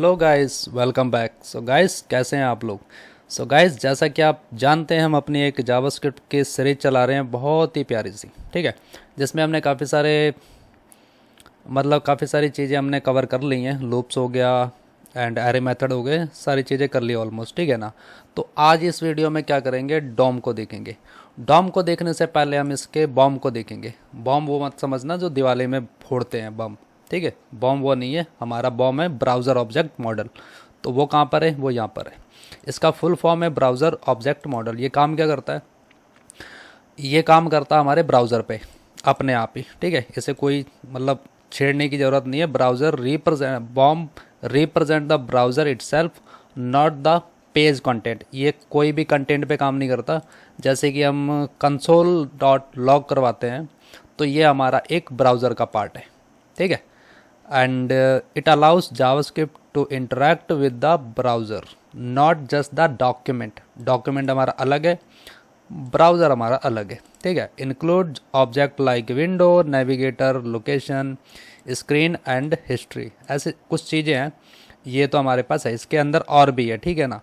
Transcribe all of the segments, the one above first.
Hello guys, welcome back. So guys, कैसे हैं आप लोग? सो गाइस, जैसा कि आप जानते हैं, हम अपनी एक जावास्क्रिप्ट की सीरीज चला रहे हैं, बहुत ही प्यारी सी, ठीक है, जिसमें हमने काफ़ी सारी चीज़ें हमने कवर कर ली हैं। लूप्स हो गया एंड एरे मेथड हो गए, सारी चीज़ें कर ली ऑलमोस्ट, ठीक है ना। तो आज इस वीडियो में क्या करेंगे, डॉम को देखेंगे। डॉम को देखने से पहले हम इसके बॉम्ब को देखेंगे। बॉम्ब वो मत समझना जो दिवाली में फोड़ते हैं बम, ठीक है। बॉम्ब वो नहीं है, हमारा बॉम्ब है ब्राउज़र ऑब्जेक्ट मॉडल। तो वो कहाँ पर है? वो यहाँ पर है। इसका फुल फॉर्म है ब्राउज़र ऑब्जेक्ट मॉडल। ये काम क्या करता है? ये काम करता है हमारे ब्राउज़र पे अपने आप ही, ठीक है। इसे कोई छेड़ने की ज़रूरत नहीं है। Browser represent bomb represent the browser itself, not the page content. ये कोई भी कंटेंट पे काम नहीं करता। जैसे कि हम कंसोल डॉट लॉग करवाते हैं, तो ये हमारा एक ब्राउज़र का पार्ट है, ठीक है। And it allows JavaScript to interact with the browser, not just the document. Document हमारा अलग है, ब्राउज़र हमारा अलग है, ठीक है। Include object like window, navigator, location, screen and history, ऐसे कुछ चीज़ें हैं। ये तो हमारे पास है, इसके अंदर और भी है, ठीक है ना।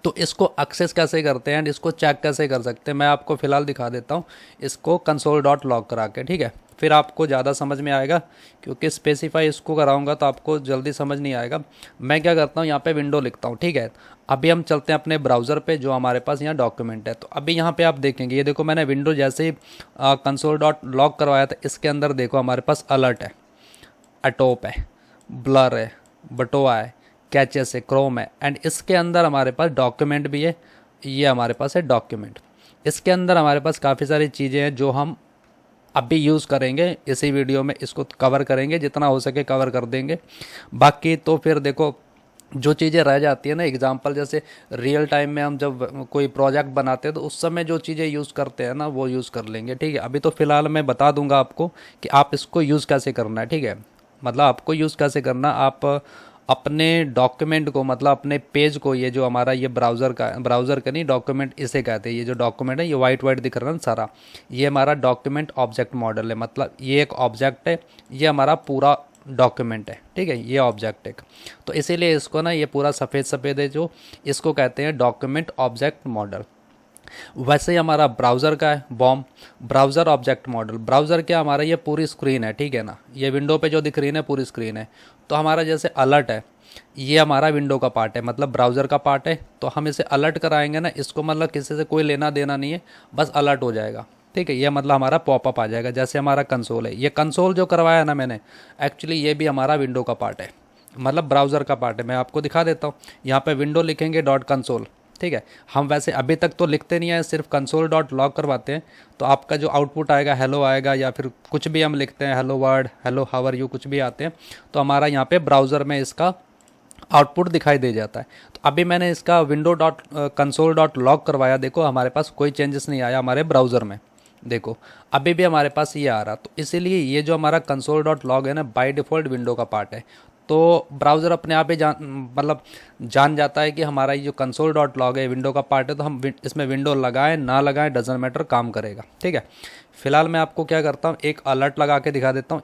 तो इसको एक्सेस कैसे करते हैं एंड इसको चेक कैसे कर सकते हैं, मैं आपको फ़िलहाल दिखा देता हूँ इसको कंसोल डॉट लॉग करा के, ठीक है। फिर आपको ज़्यादा समझ में आएगा, क्योंकि स्पेसिफाई इसको कराऊंगा तो आपको जल्दी समझ नहीं आएगा। मैं क्या करता हूँ, यहाँ पे विंडो लिखता हूँ, ठीक है। अभी हम चलते हैं अपने ब्राउज़र पे, जो हमारे पास यहाँ डॉक्यूमेंट है। तो अभी यहाँ पे आप देखेंगे, ये देखो, मैंने विंडो जैसे ही कंसोल डॉट लॉग करवाया था, इसके अंदर देखो हमारे पास अलर्ट है, अटोप है, ब्लर है, बटोआ है, कैचेस है, क्रोम है, एंड इसके अंदर हमारे पास डॉक्यूमेंट भी है। ये हमारे पास है डॉक्यूमेंट। इसके अंदर हमारे पास काफ़ी सारी चीज़ें हैं जो हम अभी यूज़ करेंगे। इसी वीडियो में इसको कवर करेंगे, जितना हो सके कवर कर देंगे। बाकी तो फिर देखो, जो चीज़ें रह जाती है ना, एग्जांपल जैसे रियल टाइम में हम जब कोई प्रोजेक्ट बनाते हैं तो उस समय जो चीज़ें यूज़ करते हैं ना, वो यूज़ कर लेंगे, ठीक है। अभी तो फ़िलहाल मैं बता दूंगा आपको कि आप इसको यूज़ कैसे करना है, ठीक है। आपको यूज़ कैसे करना, आप अपने डॉक्यूमेंट को, अपने पेज को, ये जो हमारा ये ब्राउज़र का नहीं, डॉक्यूमेंट इसे कहते हैं। ये जो डॉक्यूमेंट है, ये वाइट वाइट दिख रहा है ना सारा, ये हमारा डॉक्यूमेंट ऑब्जेक्ट मॉडल है। ये एक ऑब्जेक्ट है, ये हमारा पूरा डॉक्यूमेंट है, ठीक है। ये ऑब्जेक्ट है, तो इसीलिए इसको ना, ये पूरा सफ़ेद सफ़ेद है जो, इसको कहते हैं डॉक्यूमेंट ऑब्जेक्ट मॉडल। वैसे ही हमारा ब्राउज़र का है BOM, browser object model. Browser क्या, हमारा ये पूरी स्क्रीन है, ठीक है ना। ये विंडो पे जो दिख रही है ना, पूरी स्क्रीन है। तो हमारा जैसे अलर्ट है, ये हमारा विंडो का पार्ट है, ब्राउज़र का पार्ट है। तो हम इसे अलर्ट कराएंगे ना, इसको किसी से कोई लेना देना नहीं है, बस अलर्ट हो जाएगा, ठीक है। ये हमारा पॉपअप आ जाएगा, जैसे हमारा कंसोल है। ये कंसोल जो करवाया ना मैंने, एक्चुअली ये भी हमारा विंडो का पार्ट है, ब्राउज़र का पार्ट है। मैं आपको दिखा देता हूँ, यहाँ पे विंडो लिखेंगे डॉट कंसोल, ठीक है। हम वैसे अभी तक तो लिखते नहीं है, सिर्फ कंसोल डॉट लॉग करवाते हैं। तो आपका जो आउटपुट आएगा, हेलो आएगा, या फिर कुछ भी हम लिखते हैं, hello world, hello how are you, कुछ भी आते हैं, तो हमारा यहाँ पे ब्राउज़र में इसका आउटपुट दिखाई दे जाता है। तो अभी मैंने इसका window dot console dot log करवाया, देखो हमारे पास कोई चेंजेस नहीं आया हमारे ब्राउज़र में। देखो अभी भी हमारे पास ये आ रहा। तो इसीलिए ये जो हमारा कंसोल डॉट लॉग है ना, बाय डिफ़ॉल्ट विंडो का पार्ट है। तो ब्राउज़र अपने आप ही जान जाता है कि हमारा ये जो कंसोल डॉट लॉग है विंडो का पार्ट है। तो हम इसमें विंडो लगाएं ना लगाएं, डजंट मैटर, काम करेगा, ठीक है। फिलहाल मैं आपको क्या करता हूँ, एक अलर्ट लगा के दिखा देता हूँ।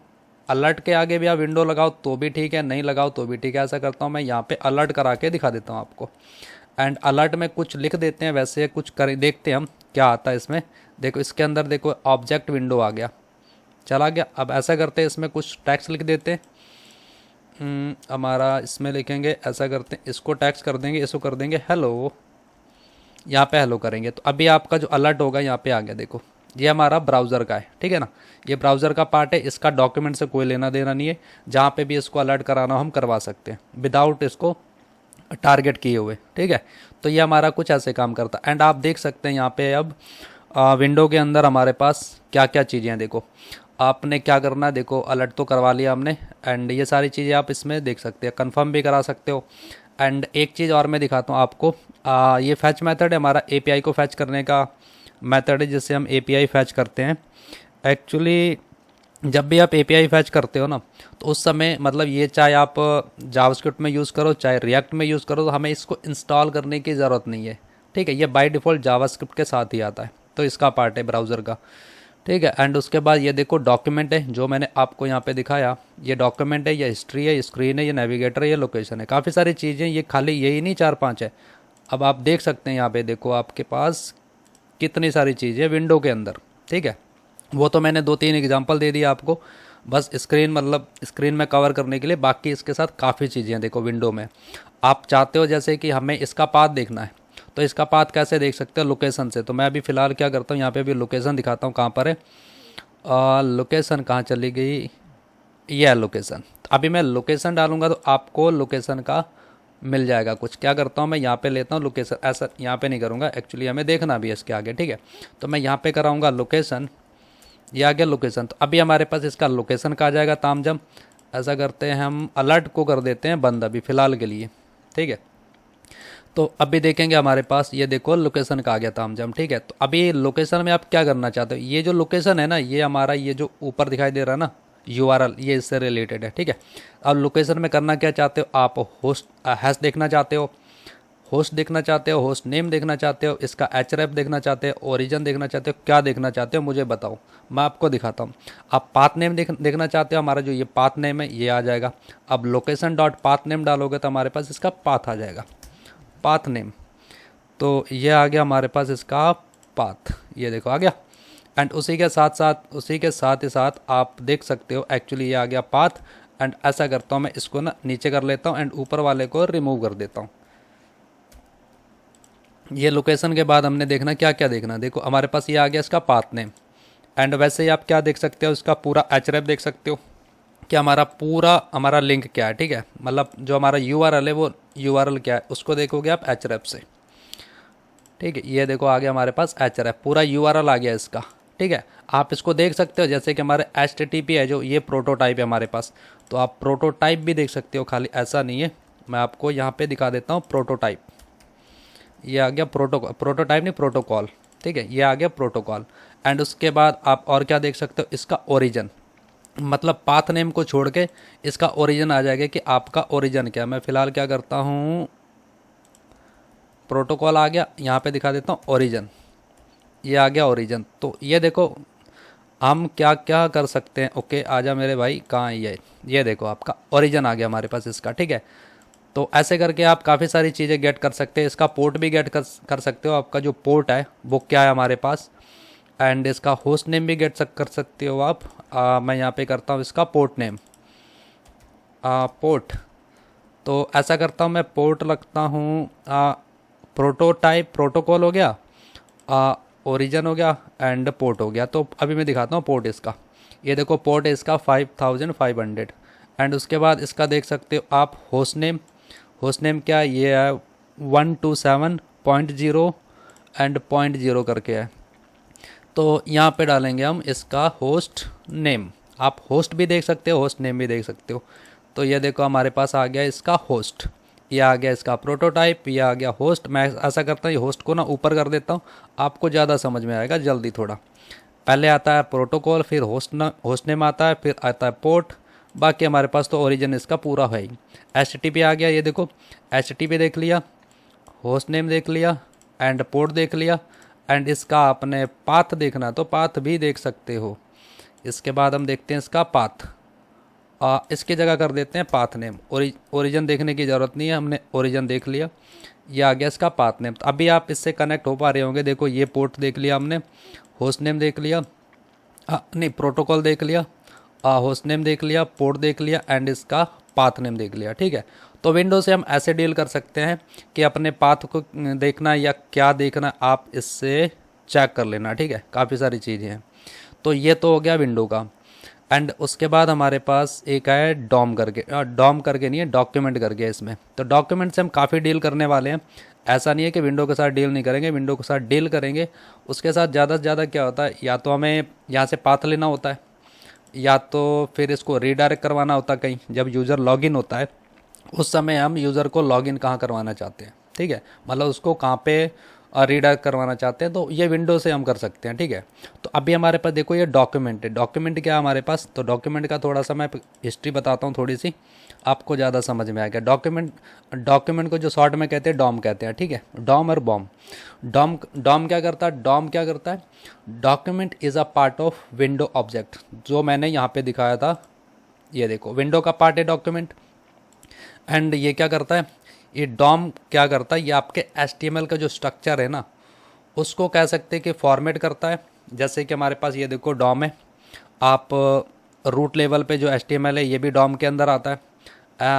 अलर्ट के आगे भी आप विंडो लगाओ तो भी ठीक है, नहीं लगाओ तो भी ठीक है। ऐसा करता हूँ मैं, यहाँ पे अलर्ट करा के दिखा देता हूँ आपको। एंड अलर्ट में कुछ लिख देते हैं, वैसे कुछ कर देखते हैं हम क्या आता है इसमें। देखो इसके अंदर देखो ऑब्जेक्ट विंडो आ गया, चला गया। अब ऐसा करते हैं, इसमें कुछ टैक्स लिख देते हैं। हमारा इसमें लिखेंगे, ऐसा करते हैं, इसको टैक्स कर देंगे, इसको कर देंगे हेलो, यहाँ पे हेलो करेंगे। तो अभी आपका जो अलर्ट होगा यहाँ पे आ गया, देखो ये हमारा ब्राउज़र का है, ठीक है ना। ये ब्राउज़र का पार्ट है, इसका डॉक्यूमेंट से कोई लेना देना नहीं है। जहाँ पे भी इसको अलर्ट कराना हो हम करवा सकते हैं, विदाउट इसको टारगेट किए हुए, ठीक है। तो ये हमारा कुछ ऐसे काम करता है। एंड आप देख सकते हैं यहाँ पे अब विंडो के अंदर हमारे पास क्या क्या चीज़ें हैं। देखो आपने क्या करना है, देखो अलर्ट तो करवा लिया हमने, एंड ये सारी चीज़ें आप इसमें देख सकते हैं, कंफर्म भी करा सकते हो। एंड एक चीज़ और मैं दिखाता हूँ आपको, ये फैच मेथड है हमारा, एपीआई को फैच करने का मेथड है, जिससे हम एपीआई फैच करते हैं। एक्चुअली जब भी आप एपीआई फैच करते हो ना, तो उस समय ये चाहे आप जावास्क्रिप्ट में यूज़ करो, चाहे रिएक्ट में यूज़ करो, तो हमें इसको इंस्टॉल करने की ज़रूरत नहीं है, ठीक है। ये बाय डिफ़ॉल्ट जावास्क्रिप्ट के साथ ही आता है, तो इसका पार्ट है ब्राउज़र का। ठीक है। एंड उसके बाद ये देखो डॉक्यूमेंट है जो मैंने आपको यहाँ पे दिखाया, ये डॉक्यूमेंट है, ये हिस्ट्री है, ये स्क्रीन है, ये नेविगेटर है, ये लोकेशन है, काफ़ी सारी चीज़ें, ये खाली यही नहीं 4-5 है। अब आप देख सकते हैं यहाँ पे देखो आपके पास कितनी सारी चीज़ें विंडो के अंदर। ठीक है, वो तो मैंने 2-3 एग्जांपल दे दिया आपको, बस स्क्रीन मतलब स्क्रीन में कवर करने के लिए। बाकी इसके साथ काफ़ी चीज़ें हैं देखो विंडो में। आप चाहते हो जैसे कि हमें इसका पाथ देखना है, तो इसका पाथ कैसे देख सकते हो? लोकेशन से। तो मैं अभी फ़िलहाल क्या करता हूँ, यहाँ पे अभी लोकेशन दिखाता हूँ कहाँ पर है। लोकेशन कहाँ चली गई? ये है लोकेशन। अभी मैं लोकेशन डालूंगा तो आपको लोकेशन का मिल जाएगा कुछ। क्या करता हूँ मैं यहाँ पे लेता हूँ लोकेशन, ऐसा यहाँ पे नहीं करूँगा, एक्चुअली हमें देखना भी है इसके आगे। ठीक है, तो मैं यहाँ पे कराऊँगा लोकेशन, ये आ गया लोकेशन। तो अभी हमारे पास इसका लोकेशन का आ जाएगा तामझाम। ऐसा करते हैं हम अलर्ट को कर देते हैं बंद अभी फ़िलहाल के लिए। ठीक है, तो अभी देखेंगे हमारे पास ये देखो लोकेशन का आ गया तामझाम। ठीक है, तो अभी लोकेशन में आप क्या करना चाहते हो? ये जो लोकेशन है ना, ये हमारा ये जो ऊपर दिखाई दे रहा है ना URL, ये इससे रिलेटेड है। ठीक है, अब लोकेशन में करना क्या चाहते हो आप? होस्ट हैश देखना चाहते हो, होस्ट देखना चाहते हो, होस्ट नेम देखना चाहते हो, इसका href देखना चाहते हो, ओरिजिन देखना चाहते हो, क्या देखना चाहते हो मुझे बताओ, मैं आपको दिखाता हूँ। आप पाथ नेम देखना चाहते हो, हमारा जो ये पाथ नेम है ये आ जाएगा। अब लोकेशन डॉट पाथ नेम डालोगे तो हमारे पास इसका पाथ आ जाएगा, पाथ नेम। तो ये आ गया हमारे पास इसका पाथ, ये देखो आ गया। एंड उसी के साथ ही साथ आप देख सकते हो एक्चुअली ये आ गया पाथ। एंड ऐसा करता हूँ मैं इसको ना नीचे कर लेता हूँ एंड ऊपर वाले को रिमूव कर देता हूँ। ये लोकेशन के बाद हमने देखना क्या क्या देखना, देखो हमारे पास ये आ गया इसका पाथ नेम। एंड वैसे ही आप क्या देख सकते हो, इसका पूरा href देख सकते हो कि हमारा लिंक क्या है। ठीक है, मतलब जो हमारा URL है वो URL क्या है उसको देखोगे आप href से। ठीक है, ये देखो आ गया हमारे पास href, पूरा URL आ गया इसका। ठीक है, आप इसको देख सकते हो जैसे कि हमारे HTTP है जो, ये प्रोटोटाइप है हमारे पास, तो आप प्रोटोटाइप भी देख सकते हो, खाली ऐसा नहीं है। मैं आपको यहाँ पे दिखा देता हूँ प्रोटोटाइप, ये आ गया प्रोटोटाइप नहीं प्रोटोकॉल। ठीक है, ये आ गया प्रोटोकॉल। एंड उसके बाद आप और क्या देख सकते हो, इसका ओरिजिन, मतलब पाथ नेम को छोड़ के इसका ओरिजिन आ जाएगा कि आपका ओरिजिन क्या है। मैं फ़िलहाल क्या करता हूँ, प्रोटोकॉल आ गया, यहाँ पे दिखा देता हूँ ओरिजिन, ये आ गया ओरिजिन। तो ये देखो हम क्या क्या कर सकते हैं। ओके आजा मेरे भाई, कहाँ है ये देखो आपका ओरिजिन आ गया हमारे पास इसका। ठीक है, तो ऐसे करके आप काफ़ी सारी चीज़ें गेट कर सकते हैं। इसका पोर्ट भी गेट कर सकते हो, आपका जो पोर्ट है वो क्या है हमारे पास। एंड इसका होस्ट नेम भी कर सकते हो आप। मैं यहाँ पे करता हूँ इसका पोर्ट नेम, पोर्ट। तो ऐसा करता हूँ मैं, पोर्ट लगता हूँ प्रोटोटाइप, प्रोटोकॉल हो गया, ओरिजिन हो गया एंड पोर्ट हो गया। तो अभी मैं दिखाता हूँ पोर्ट इसका, ये देखो पोर्ट है इसका 5500। एंड उसके बाद इसका देख सकते हो आप होस्ट नेम, होस्ट नेम क्या है, ये है 127.0 एंड 0.0 करके है। तो यहाँ पे डालेंगे हम इसका होस्ट नेम, आप होस्ट भी देख सकते हो, होस्ट नेम भी देख सकते हो। तो ये देखो हमारे पास आ गया इसका होस्ट, ये आ गया इसका प्रोटोटाइप, ये आ गया होस्ट। मैं ऐसा करता हूँ ये होस्ट को ना ऊपर कर देता हूँ, आपको ज़्यादा समझ में आएगा जल्दी थोड़ा। पहले आता है प्रोटोकॉल, फिर होस्ट नेम आता है, फिर आता है पोर्ट, बाकी हमारे पास तो ओरिजिन इसका पूरा है ही। HTTP आ गया, ये देखो HTTP देख लिया, होस्ट नेम देख लिया एंड पोर्ट देख लिया। एंड इसका आपने पाथ देखना तो पाथ भी देख सकते हो। इसके बाद हम देखते हैं इसका पाथ, इसकी जगह कर देते हैं पाथ नेम। ओरिजिन देखने की ज़रूरत नहीं है, हमने ओरिजिन देख लिया, ये आ गया इसका पाथ नेम। तो अभी आप इससे कनेक्ट हो पा रहे होंगे, देखो ये पोर्ट देख लिया हमने, होस्ट नेम देख लिया, नहीं प्रोटोकॉल देख लिया, होस्ट नेम देख लिया, पोर्ट देख लिया एंड इसका पाथ नेम देख लिया। ठीक है, तो विंडो से हम ऐसे डील कर सकते हैं कि अपने पाथ को देखना या क्या देखना आप इससे चेक कर लेना। ठीक है, काफ़ी सारी चीज़ें हैं। तो ये तो हो गया विंडो का। एंड उसके बाद हमारे पास एक है डॉम करके, डॉम करके नहीं है, डॉक्यूमेंट करके इसमें। तो डॉक्यूमेंट से हम काफ़ी डील करने वाले हैं। ऐसा नहीं है कि विंडो के साथ डील नहीं करेंगे, विंडो के साथ डील करेंगे। उसके साथ ज़्यादा से ज़्यादा क्या होता है, या तो हमें यहाँ से पाथ लेना होता है, या तो फिर इसको रीडायरेक्ट करवाना होता है कहीं। जब यूज़र लॉगिन होता है उस समय हम यूज़र को लॉगिन कहाँ करवाना चाहते हैं। ठीक है, मतलब उसको कहाँ पे रीडायरेक्ट करवाना चाहते हैं तो ये विंडो से हम कर सकते हैं, ठीक है। तो अभी हमारे पास देखो ये डॉक्यूमेंट है। डॉक्यूमेंट क्या है हमारे पास, तो डॉक्यूमेंट का थोड़ा सा मैं हिस्ट्री बताता हूँ थोड़ी सी, आपको ज़्यादा समझ में आएगा। डॉक्यूमेंट को जो शॉर्ट में कहते हैं डॉम कहते हैं, ठीक है। डॉम और बॉम। डॉम क्या करता है, डॉम क्या करता है, document is a part of window object, जो मैंने यहाँ पे दिखाया था, ये देखो विंडो का पार्ट है डॉक्यूमेंट। एंड ये क्या करता है, ये डॉम क्या करता है, ये आपके HTML का जो स्ट्रक्चर है ना, उसको कह सकते हैं कि फॉर्मेट करता है। जैसे कि हमारे पास ये देखो डॉम है, आप रूट लेवल पे जो HTML है ये भी डॉम के अंदर आता है,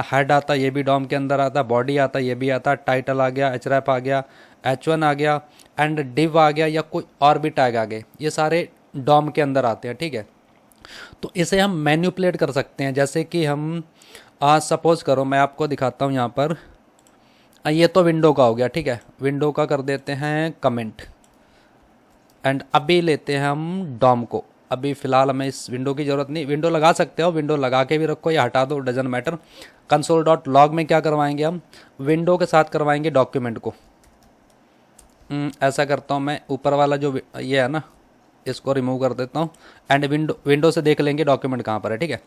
हेड आता है ये भी डॉम के अंदर आता है, बॉडी आता है ये भी आता है, टाइटल आ गया, href आ गया, h1 आ गया, एंड div आ गया, या कोई और भी टैग आ गए, ये सारे डॉम के अंदर आते हैं, ठीक है। तो इसे हम मैन्युपुलेट कर सकते हैं। जैसे कि हम सपोज करो, मैं आपको दिखाता हूँ यहाँ पर, ये तो विंडो का हो गया, ठीक है। विंडो का कर देते हैं कमेंट, एंड अभी लेते हैं हम डॉम को। अभी फ़िलहाल हमें इस विंडो की ज़रूरत नहीं, विंडो लगा सकते हो, विंडो लगा के भी रखो या हटा दो, डजन मैटर। console.log में क्या करवाएंगे हम, विंडो के साथ करवाएंगे डॉक्यूमेंट को। ऐसा करता हूँ मैं, ऊपर वाला जो ये है ना, इसको रिमूव कर देता हूँ, एंड विंडो से देख लेंगे डॉक्यूमेंट कहाँ पर है, ठीक है।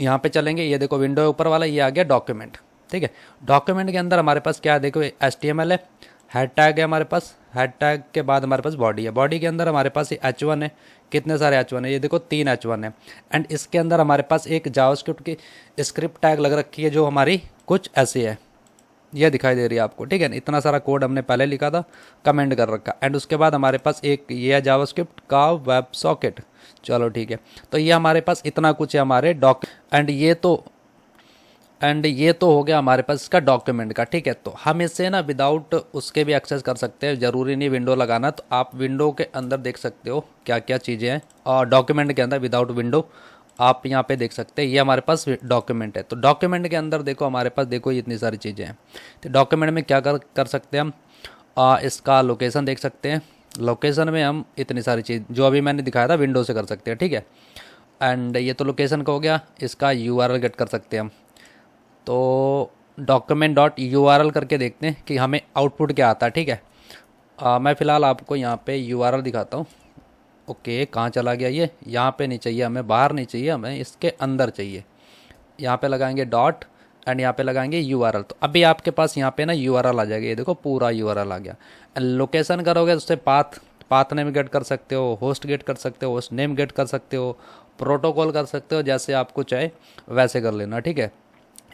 यहाँ पे चलेंगे, ये देखो विंडो ऊपर वाला, ये आ गया डॉक्यूमेंट, ठीक है। डॉक्यूमेंट के अंदर हमारे पास क्या है, देखो HTML है, हेड टैग है हमारे पास, हेड टैग के बाद हमारे पास बॉडी है, बॉडी के अंदर हमारे पास ये h1 है, कितने सारे h1 है, ये देखो 3 h1 है। एंड इसके अंदर हमारे पास एक जावास्क्रिप्ट की स्क्रिप्ट टैग लग रखी है, जो हमारी कुछ ऐसी है, ये दिखाई दे रही है आपको, ठीक है। इतना सारा कोड हमने पहले लिखा था, कमेंट कर रखा। एंड उसके बाद हमारे पास एक ये है जावास्क्रिप्ट का वेब सॉकेट, चलो ठीक है। तो ये हमारे पास इतना कुछ है हमारे एंड ये तो हो गया हमारे पास इसका डॉक्यूमेंट का, ठीक है। तो हम इससे ना विदाउट उसके भी एक्सेस कर सकते हैं, ज़रूरी नहीं विंडो लगाना। तो आप विंडो के अंदर देख सकते हो क्या क्या चीज़ें हैं, और डॉक्यूमेंट के अंदर विदाउट विंडो आप यहाँ पे देख सकते हैं, ये हमारे पास डॉक्यूमेंट है। तो डॉक्यूमेंट के अंदर देखो हमारे पास, देखो ये इतनी सारी चीज़ें हैं। तो डॉक्यूमेंट में क्या कर सकते हैं हम, इसका लोकेशन देख सकते हैं। लोकेशन में हम इतनी सारी चीज़ जो अभी मैंने दिखाया था विंडो से कर सकते हैं, ठीक है। एंड ये तो लोकेशन का हो गया, इसका URL गेट कर सकते हैं हम। तो document.url करके देखते हैं कि हमें आउटपुट क्या आता है, ठीक है। मैं फ़िलहाल आपको यहाँ पे URL दिखाता हूँ। ओके, कहाँ चला गया ये, यहाँ पे नहीं चाहिए हमें, बाहर नहीं चाहिए हमें, इसके अंदर चाहिए। यहाँ पे लगाएंगे डॉट, एंड यहाँ पे लगाएंगे URL। तो अभी आपके पास यहाँ पे ना URL आ जाएगा, ये देखो पूरा URL आ गया। लोकेशन करोगे तो उससे पाथ नेम गेट कर सकते हो, होस्ट गेट कर सकते हो, होस्ट नेम गेट कर सकते हो, प्रोटोकॉल कर सकते हो, जैसे आपको चाहे वैसे कर लेना, ठीक है।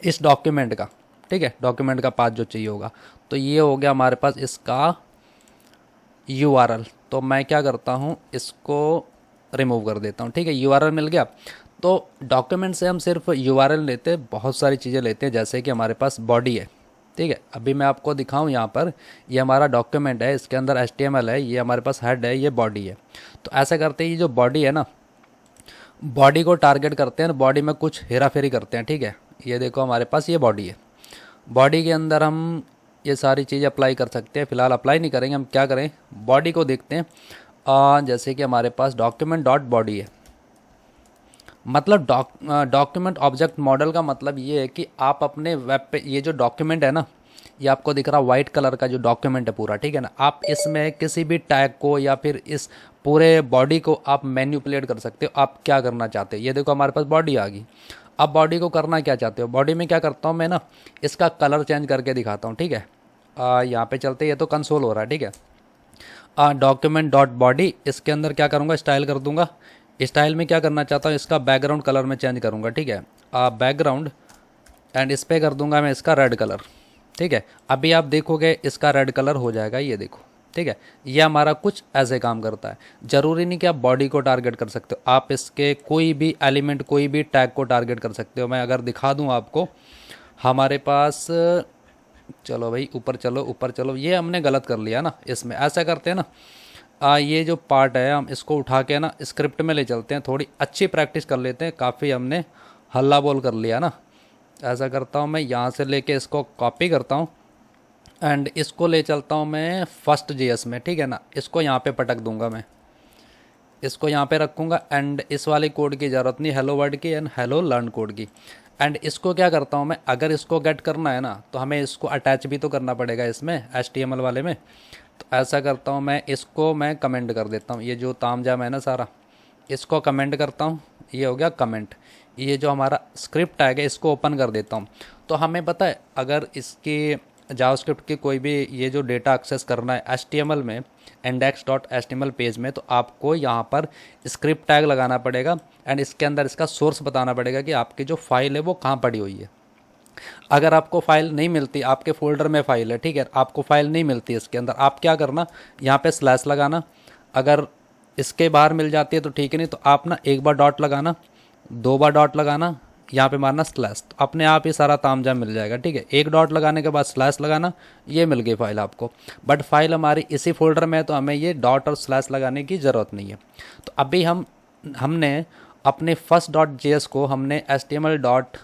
इस डॉक्यूमेंट का, ठीक है, डॉक्यूमेंट का पाथ जो चाहिए होगा। तो ये हो गया हमारे पास इसका URL। तो मैं क्या करता हूँ, इसको रिमूव कर देता हूँ, ठीक है। URL मिल गया। तो डॉक्यूमेंट से हम सिर्फ URL लेते हैं, बहुत सारी चीज़ें लेते हैं, जैसे कि हमारे पास बॉडी है, ठीक है। अभी मैं आपको दिखाऊं, यहाँ पर ये हमारा डॉक्यूमेंट है, इसके अंदर HTML है, ये हमारे पास हेड है, ये बॉडी है। तो ऐसा करते हैं, ये जो बॉडी है ना, बॉडी को टारगेट करते हैं, बॉडी में कुछ हेरा फेरी करते हैं, ठीक है। ये देखो हमारे पास ये बॉडी है, बॉडी के अंदर हम ये सारी चीज़ें अप्लाई कर सकते हैं। फ़िलहाल अप्लाई नहीं करेंगे, हम क्या करें, बॉडी को देखते हैं। जैसे कि हमारे पास document.body है, मतलब डॉक्यूमेंट ऑब्जेक्ट मॉडल का मतलब ये है कि आप अपने वेब पे, ये जो डॉक्यूमेंट है ना, ये आपको दिख रहा वाइट कलर का जो डॉक्यूमेंट है पूरा, ठीक है ना, आप इसमें किसी भी टैग को या फिर इस पूरे बॉडी को आप मैन्युपुलेट कर सकते हो। आप क्या करना चाहते हो, ये देखो हमारे पास बॉडी आ गई। अब बॉडी को करना क्या चाहते हो, बॉडी में क्या करता हूँ मैं ना, इसका कलर चेंज करके दिखाता हूँ, ठीक है। यहाँ पे चलते, ये तो कंसोल हो रहा है, ठीक है। document.body, इसके अंदर क्या करूँगा, स्टाइल कर दूंगा। स्टाइल में क्या करना चाहता हूँ, इसका बैकग्राउंड कलर में चेंज करूँगा, ठीक है। बैकग्राउंड, एंड इस पर कर दूंगा मैं इसका रेड कलर, ठीक है। अभी आप देखोगे इसका रेड कलर हो जाएगा, ये देखो, ठीक है। ये हमारा कुछ ऐसे काम करता है। ज़रूरी नहीं कि आप बॉडी को टारगेट कर सकते हो, आप इसके कोई भी एलिमेंट, कोई भी टैग को टारगेट कर सकते हो। मैं अगर दिखा दूँ आपको, हमारे पास, चलो भाई ऊपर चलो, ऊपर चलो, ये हमने गलत कर लिया ना। इसमें ऐसा करते हैं ना, ये जो पार्ट है हम इसको उठा के ना स्क्रिप्ट में ले चलते हैं, थोड़ी अच्छी प्रैक्टिस कर लेते हैं। काफ़ी हमने हल्ला बोल कर लिया ना। ऐसा करता हूँ मैं, यहाँ से लेके इसको कॉपी करता हूँ, एंड इसको ले चलता हूँ मैं फर्स्ट JS में, ठीक है ना। इसको यहाँ पे पटक दूंगा मैं, इसको यहाँ पे रखूँगा एंड इस वाले कोड की ज़रूरत नहीं, हेलो वर्ड की एंड हेलो लर्न कोड की। एंड इसको क्या करता हूँ मैं, अगर इसको गेट करना है ना तो हमें इसको अटैच भी तो करना पड़ेगा इसमें HTML वाले में। तो ऐसा करता हूँ मैं, इसको मैं कमेंट कर देता हूँ, ये जो तामझाम है ना सारा, इसको कमेंट करता हूँ, ये हो गया कमेंट। ये जो हमारा स्क्रिप्ट टैग है इसको ओपन कर देता हूँ। तो हमें पता है अगर इसकी जावास्क्रिप्ट की कोई भी ये जो डेटा एक्सेस करना है HTML में, index.html पेज में, तो आपको यहाँ पर स्क्रिप्ट टैग लगाना पड़ेगा एंड इसके अंदर इसका सोर्स बताना पड़ेगा कि आपकी जो फाइल है वो कहाँ पड़ी हुई है। अगर आपको फाइल नहीं मिलती, आपके फोल्डर में फाइल है, ठीक है, आपको फाइल नहीं मिलती इसके अंदर, आप क्या करना, यहाँ पे स्लैश लगाना। अगर इसके बाहर मिल जाती है तो ठीक है, नहीं तो आप ना एक बार डॉट लगाना, दो बार डॉट लगाना, यहाँ पे मारना स्लैश, तो अपने आप ही सारा तामझाम मिल जाएगा। ठीक है, एक डॉट लगाने के बाद स्लैश लगाना, ये मिल गई फाइल आपको। बट फाइल हमारी इसी फोल्डर में है तो हमें ये डॉट और स्लैश लगाने की ज़रूरत नहीं है। तो अभी हमने अपने फर्स्ट डॉट JS को हमने HTML डॉट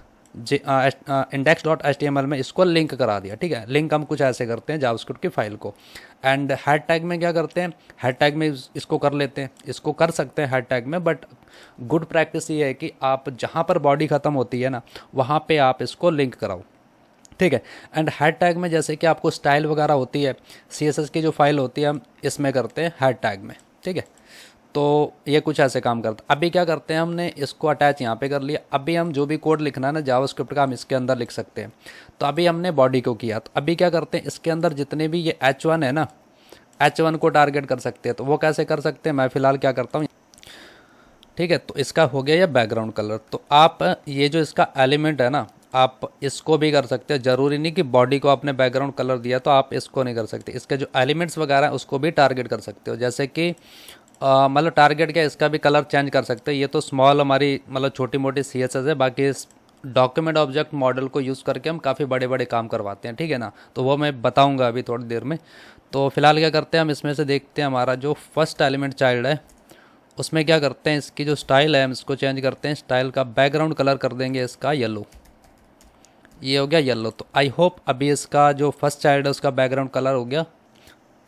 index.html में इसको लिंक करा दिया। ठीक है, लिंक हम कुछ ऐसे करते हैं जावास्क्रिप्ट की फाइल को। एंड हैड टैग में क्या करते हैं, हैड टैग में इसको कर लेते हैं, इसको कर सकते हैं हैड टैग में, बट गुड प्रैक्टिस ये है कि आप जहाँ पर बॉडी ख़त्म होती है ना वहाँ पे आप इसको लिंक कराओ। ठीक है, एंड हैड टैग में जैसे कि आपको स्टाइल वगैरह होती है, CSS की जो फाइल होती है हम इसमें करते हैं हैड टैग में। ठीक है, तो ये कुछ ऐसे काम करता है। अभी क्या करते हैं, हमने इसको अटैच यहाँ पे कर लिया। अभी हम जो भी कोड लिखना है ना जावास्क्रिप्ट का हम इसके अंदर लिख सकते हैं। तो अभी हमने बॉडी को किया, तो अभी क्या करते हैं, इसके अंदर जितने भी ये H1 है ना, H1 को टारगेट कर सकते हैं। तो वो कैसे कर सकते हैं, मैं फ़िलहाल क्या करता हूँ, ठीक है, तो इसका हो गया ये बैकग्राउंड कलर। तो आप ये जो इसका एलिमेंट है ना, आप इसको भी कर सकते हैं। ज़रूरी नहीं कि बॉडी को आपने बैकग्राउंड कलर दिया तो आप इसको नहीं कर सकते। इसके जो एलिमेंट्स वगैरह हैं उसको भी टारगेट कर सकते हो, जैसे कि मतलब टारगेट क्या, इसका भी कलर चेंज कर सकते हैं। ये तो स्मॉल हमारी मतलब छोटी मोटी CSS है, बाकी इस डॉक्यूमेंट ऑब्जेक्ट मॉडल को यूज़ करके हम काफ़ी बड़े बड़े काम करवाते हैं। ठीक है ना, तो वो मैं बताऊंगा अभी थोड़ी देर में। तो फिलहाल क्या करते हैं, हम इसमें से देखते हैं हमारा जो फर्स्ट एलिमेंट चाइल्ड है उसमें क्या करते हैं, इसकी जो स्टाइल है हम इसको चेंज करते हैं। स्टाइल का बैकग्राउंड कलर कर देंगे इसका येलो, ये हो गया येलो। तो आई होप अभी इसका जो फर्स्ट चाइल्ड है उसका बैकग्राउंड कलर हो गया।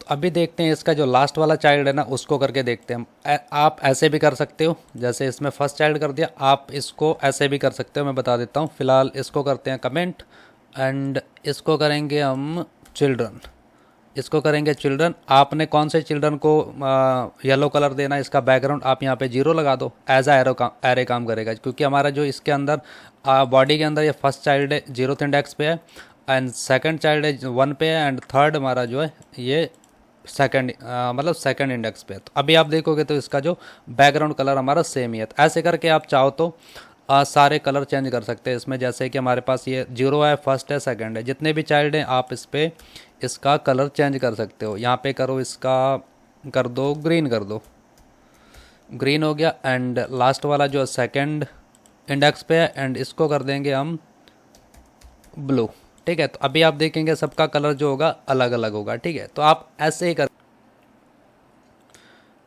तो अभी देखते हैं इसका जो लास्ट वाला चाइल्ड है ना उसको करके देखते हैं हम। आप ऐसे भी कर सकते हो, जैसे इसमें फर्स्ट चाइल्ड कर दिया, आप इसको ऐसे भी कर सकते हो, मैं बता देता हूँ। फिलहाल इसको करते हैं कमेंट एंड इसको करेंगे हम चिल्ड्रन, इसको करेंगे चिल्ड्रन। आपने कौन से चिल्ड्रन को येलो कलर देना है, इसका बैकग्राउंड आप यहाँ पे 0 लगा दो, एज आ एरे काम करेगा, क्योंकि हमारा जो इसके अंदर बॉडी के अंदर ये फर्स्ट चाइल्ड है 0th इंडेक्स पे है एंड सेकंड चाइल्ड है 1 पे है एंड थर्ड हमारा जो है ये सेकंड मतलब सेकंड इंडेक्स पे है। तो अभी आप देखोगे तो इसका जो बैकग्राउंड कलर हमारा सेम ही है। तो ऐसे करके आप चाहो तो सारे कलर चेंज कर सकते हैं इसमें, जैसे कि हमारे पास ये 0 है, फर्स्ट है, सेकंड है, जितने भी चाइल्ड हैं आप इस पर इसका कलर चेंज कर सकते हो। यहाँ पे करो, इसका कर दो ग्रीन, कर दो ग्रीन हो गया। एंड लास्ट वाला जो सेकंड इंडेक्स पे है एंड इसको कर देंगे हम ब्लू। ठीक है, तो अभी आप देखेंगे सबका कलर जो होगा अलग अलग होगा। ठीक है, तो आप ऐसे ही कर,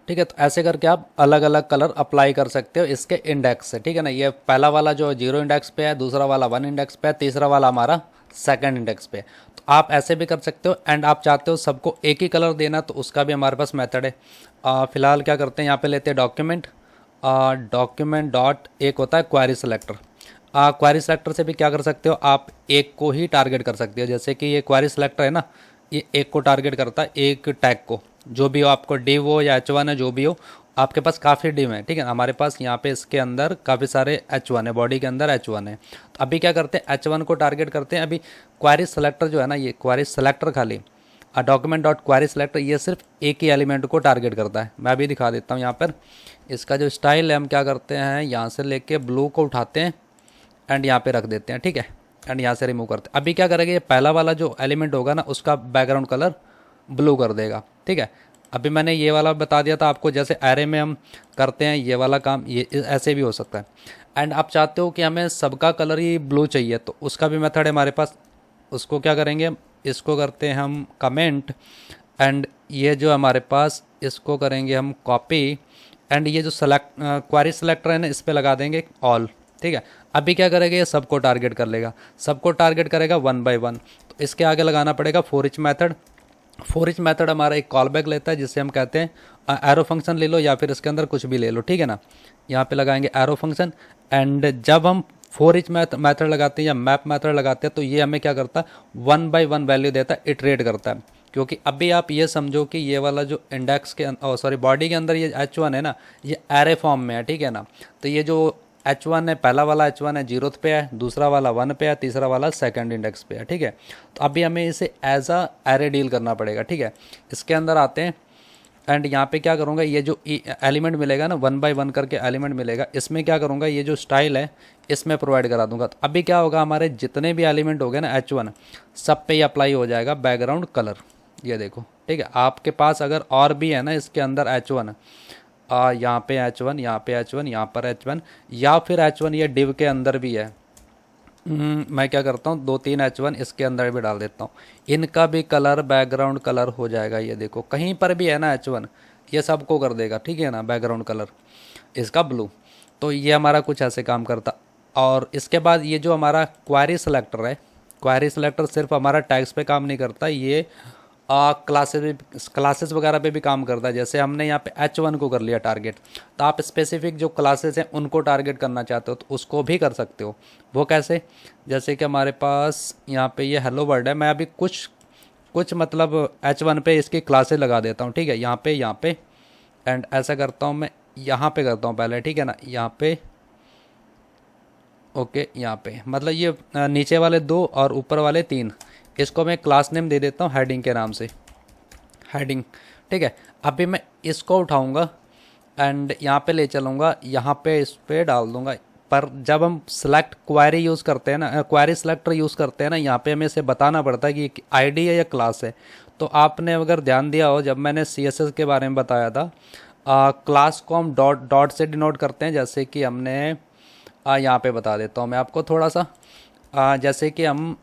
ठीक है, तो ऐसे करके आप अलग अलग कलर अप्लाई कर सकते हो इसके इंडेक्स से। ठीक है ना, ये पहला वाला जो 0 इंडेक्स पे है, दूसरा वाला 1 इंडेक्स पे है, तीसरा वाला हमारा सेकंड इंडेक्स पे। तो आप ऐसे भी कर सकते हो एंड आप चाहते हो सबको एक ही कलर देना तो उसका भी हमारे पास मेथड है। फिलहाल क्या करते हैं, यहाँ पे लेते हैं डॉक्यूमेंट, डॉक्यूमेंट डॉट एक होता है क्वेरी सेलेक्टर। क्वेरी सेलेक्टर से भी क्या कर सकते हो, आप एक को ही टारगेट कर सकते हो। जैसे कि ये क्वेरी सेलेक्टर है ना, ये एक को टारगेट करता है, एक टैग को, जो भी हो, आपको div हो या H1 है, जो भी हो, आपके पास काफ़ी div है। ठीक है, हमारे पास यहाँ पे इसके अंदर काफ़ी सारे H1 है, बॉडी के अंदर H1 है। तो अभी क्या करते हैं, H1 को टारगेट करते हैं। अभी क्वेरी सेलेक्टर जो है ना, ये क्वेरी सेलेक्टर खाली डॉक्यूमेंट डॉट क्वेरी सेलेक्टर ये सिर्फ एक ही एलिमेंट को टारगेट करता है। मैं अभी दिखा देता हूँ यहाँ पर। इसका जो स्टाइल है हम क्या करते हैं, यहाँ से लेके ब्लू को उठाते हैं एंड यहाँ पे रख देते हैं। ठीक है, एंड यहाँ से रिमूव करते हैं। अभी क्या करेंगे, ये पहला वाला जो एलिमेंट होगा ना उसका बैकग्राउंड कलर ब्लू कर देगा। ठीक है, अभी मैंने ये वाला बता दिया था आपको, जैसे एरे में हम करते हैं ये वाला काम, ये ऐसे भी हो सकता है। एंड आप चाहते हो कि हमें सबका कलर ही ब्लू चाहिए तो उसका भी मेथड है हमारे पास। उसको क्या करेंगे, इसको करते हैं हम कमेंट एंड ये जो हमारे पास इसको करेंगे हम कॉपी एंड ये जो क्वेरी सेलेक्टर है ना इस पर लगा देंगे ऑल। ठीक है, अभी क्या करेगा, ये सबको टारगेट कर लेगा, सबको टारगेट करेगा 1 by 1। तो इसके आगे लगाना पड़ेगा for each method for each method हमारा एक कॉल बैक लेता है जिससे हम कहते हैं एरो फंक्शन ले लो या फिर इसके अंदर कुछ भी ले लो, ठीक है ना। यहाँ पे लगाएंगे एरो फंक्शन, एंड जब हम फॉर ईच मेथड लगाते हैं या मैप मेथड लगाते हैं तो ये हमें क्या करता है 1 by 1 वैल्यू देता है, इटरेट करता है। क्योंकि अभी आप ये समझो कि ये वाला जो इंडेक्स के सॉरी बॉडी के अंदर ये H1 है ना, ये एरे फॉर्म में है, ठीक है ना। तो ये जो H1 है, पहला वाला H1 है 0th पे है, दूसरा वाला 1 पे है, तीसरा वाला सेकंड इंडेक्स पे है, ठीक है। तो अभी हमें इसे एज अ एरे डील करना पड़ेगा, ठीक है। इसके अंदर आते हैं एंड यहाँ पे क्या करूँगा, ये जो एलिमेंट मिलेगा ना 1 by 1 करके एलिमेंट मिलेगा, इसमें क्या करूँगा, ये जो स्टाइल है इसमें प्रोवाइड करा दूंगा। तो अभी क्या होगा, हमारे जितने भी एलिमेंट हो गए ना H1 सब पे ये अप्लाई हो जाएगा बैकग्राउंड कलर। ये देखो, ठीक है। आपके पास अगर और भी है ना इसके अंदर H1 यहाँ पे H1, यहाँ पे H1, यहाँ पर H1, या फिर H1 ये डिव के अंदर भी है। मैं क्या करता हूँ 2-3 H1 इसके अंदर भी डाल देता हूँ, इनका भी कलर बैकग्राउंड कलर हो जाएगा। ये देखो कहीं पर भी है ना H1, ये सबको कर देगा, ठीक है ना, बैकग्राउंड कलर इसका ब्लू। तो ये हमारा कुछ ऐसे काम करता। और इसके बाद ये जो हमारा क्वेरी सेलेक्टर है, क्वेरी सेलेक्टर सिर्फ हमारा टैग्स पे काम नहीं करता, ये क्लासेस वगैरह पे भी काम करता है। जैसे हमने यहाँ पे H1 को कर लिया टारगेट, तो आप स्पेसिफिक जो क्लासेस हैं उनको टारगेट करना चाहते हो तो उसको भी कर सकते हो। वो कैसे, जैसे कि हमारे पास यहाँ पे ये हेलो वर्ड है, मैं अभी कुछ मतलब H1 पे इसकी क्लासेस लगा देता हूँ, ठीक है। यहाँ पे एंड ऐसा करता हूँ मैं, यहाँ पे करता हूँ पहले, ठीक है ना, यहाँ पे ओके। यहाँ पे मतलब ये नीचे वाले 2 और ऊपर वाले 3, इसको मैं क्लास नेम दे देता हूँ हेडिंग के नाम से, हेडिंग, ठीक है। अभी मैं इसको उठाऊंगा एंड यहाँ पे ले चलूँगा, यहाँ पे इस पे डाल दूंगा। पर जब हम सेलेक्ट क्वेरी यूज़ करते हैं ना, क्वेरी सेलेक्टर यूज़ करते हैं ना, यहाँ पे हमें इसे बताना पड़ता है कि आईडी है या क्लास है। तो आपने अगर ध्यान दिया हो, जब मैंने CSS के बारे में बताया था, क्लास को हम डॉट से डिनोट करते हैं। जैसे कि हमने यहाँ पे बता देता हूँ मैं आपको थोड़ा सा, जैसे कि हम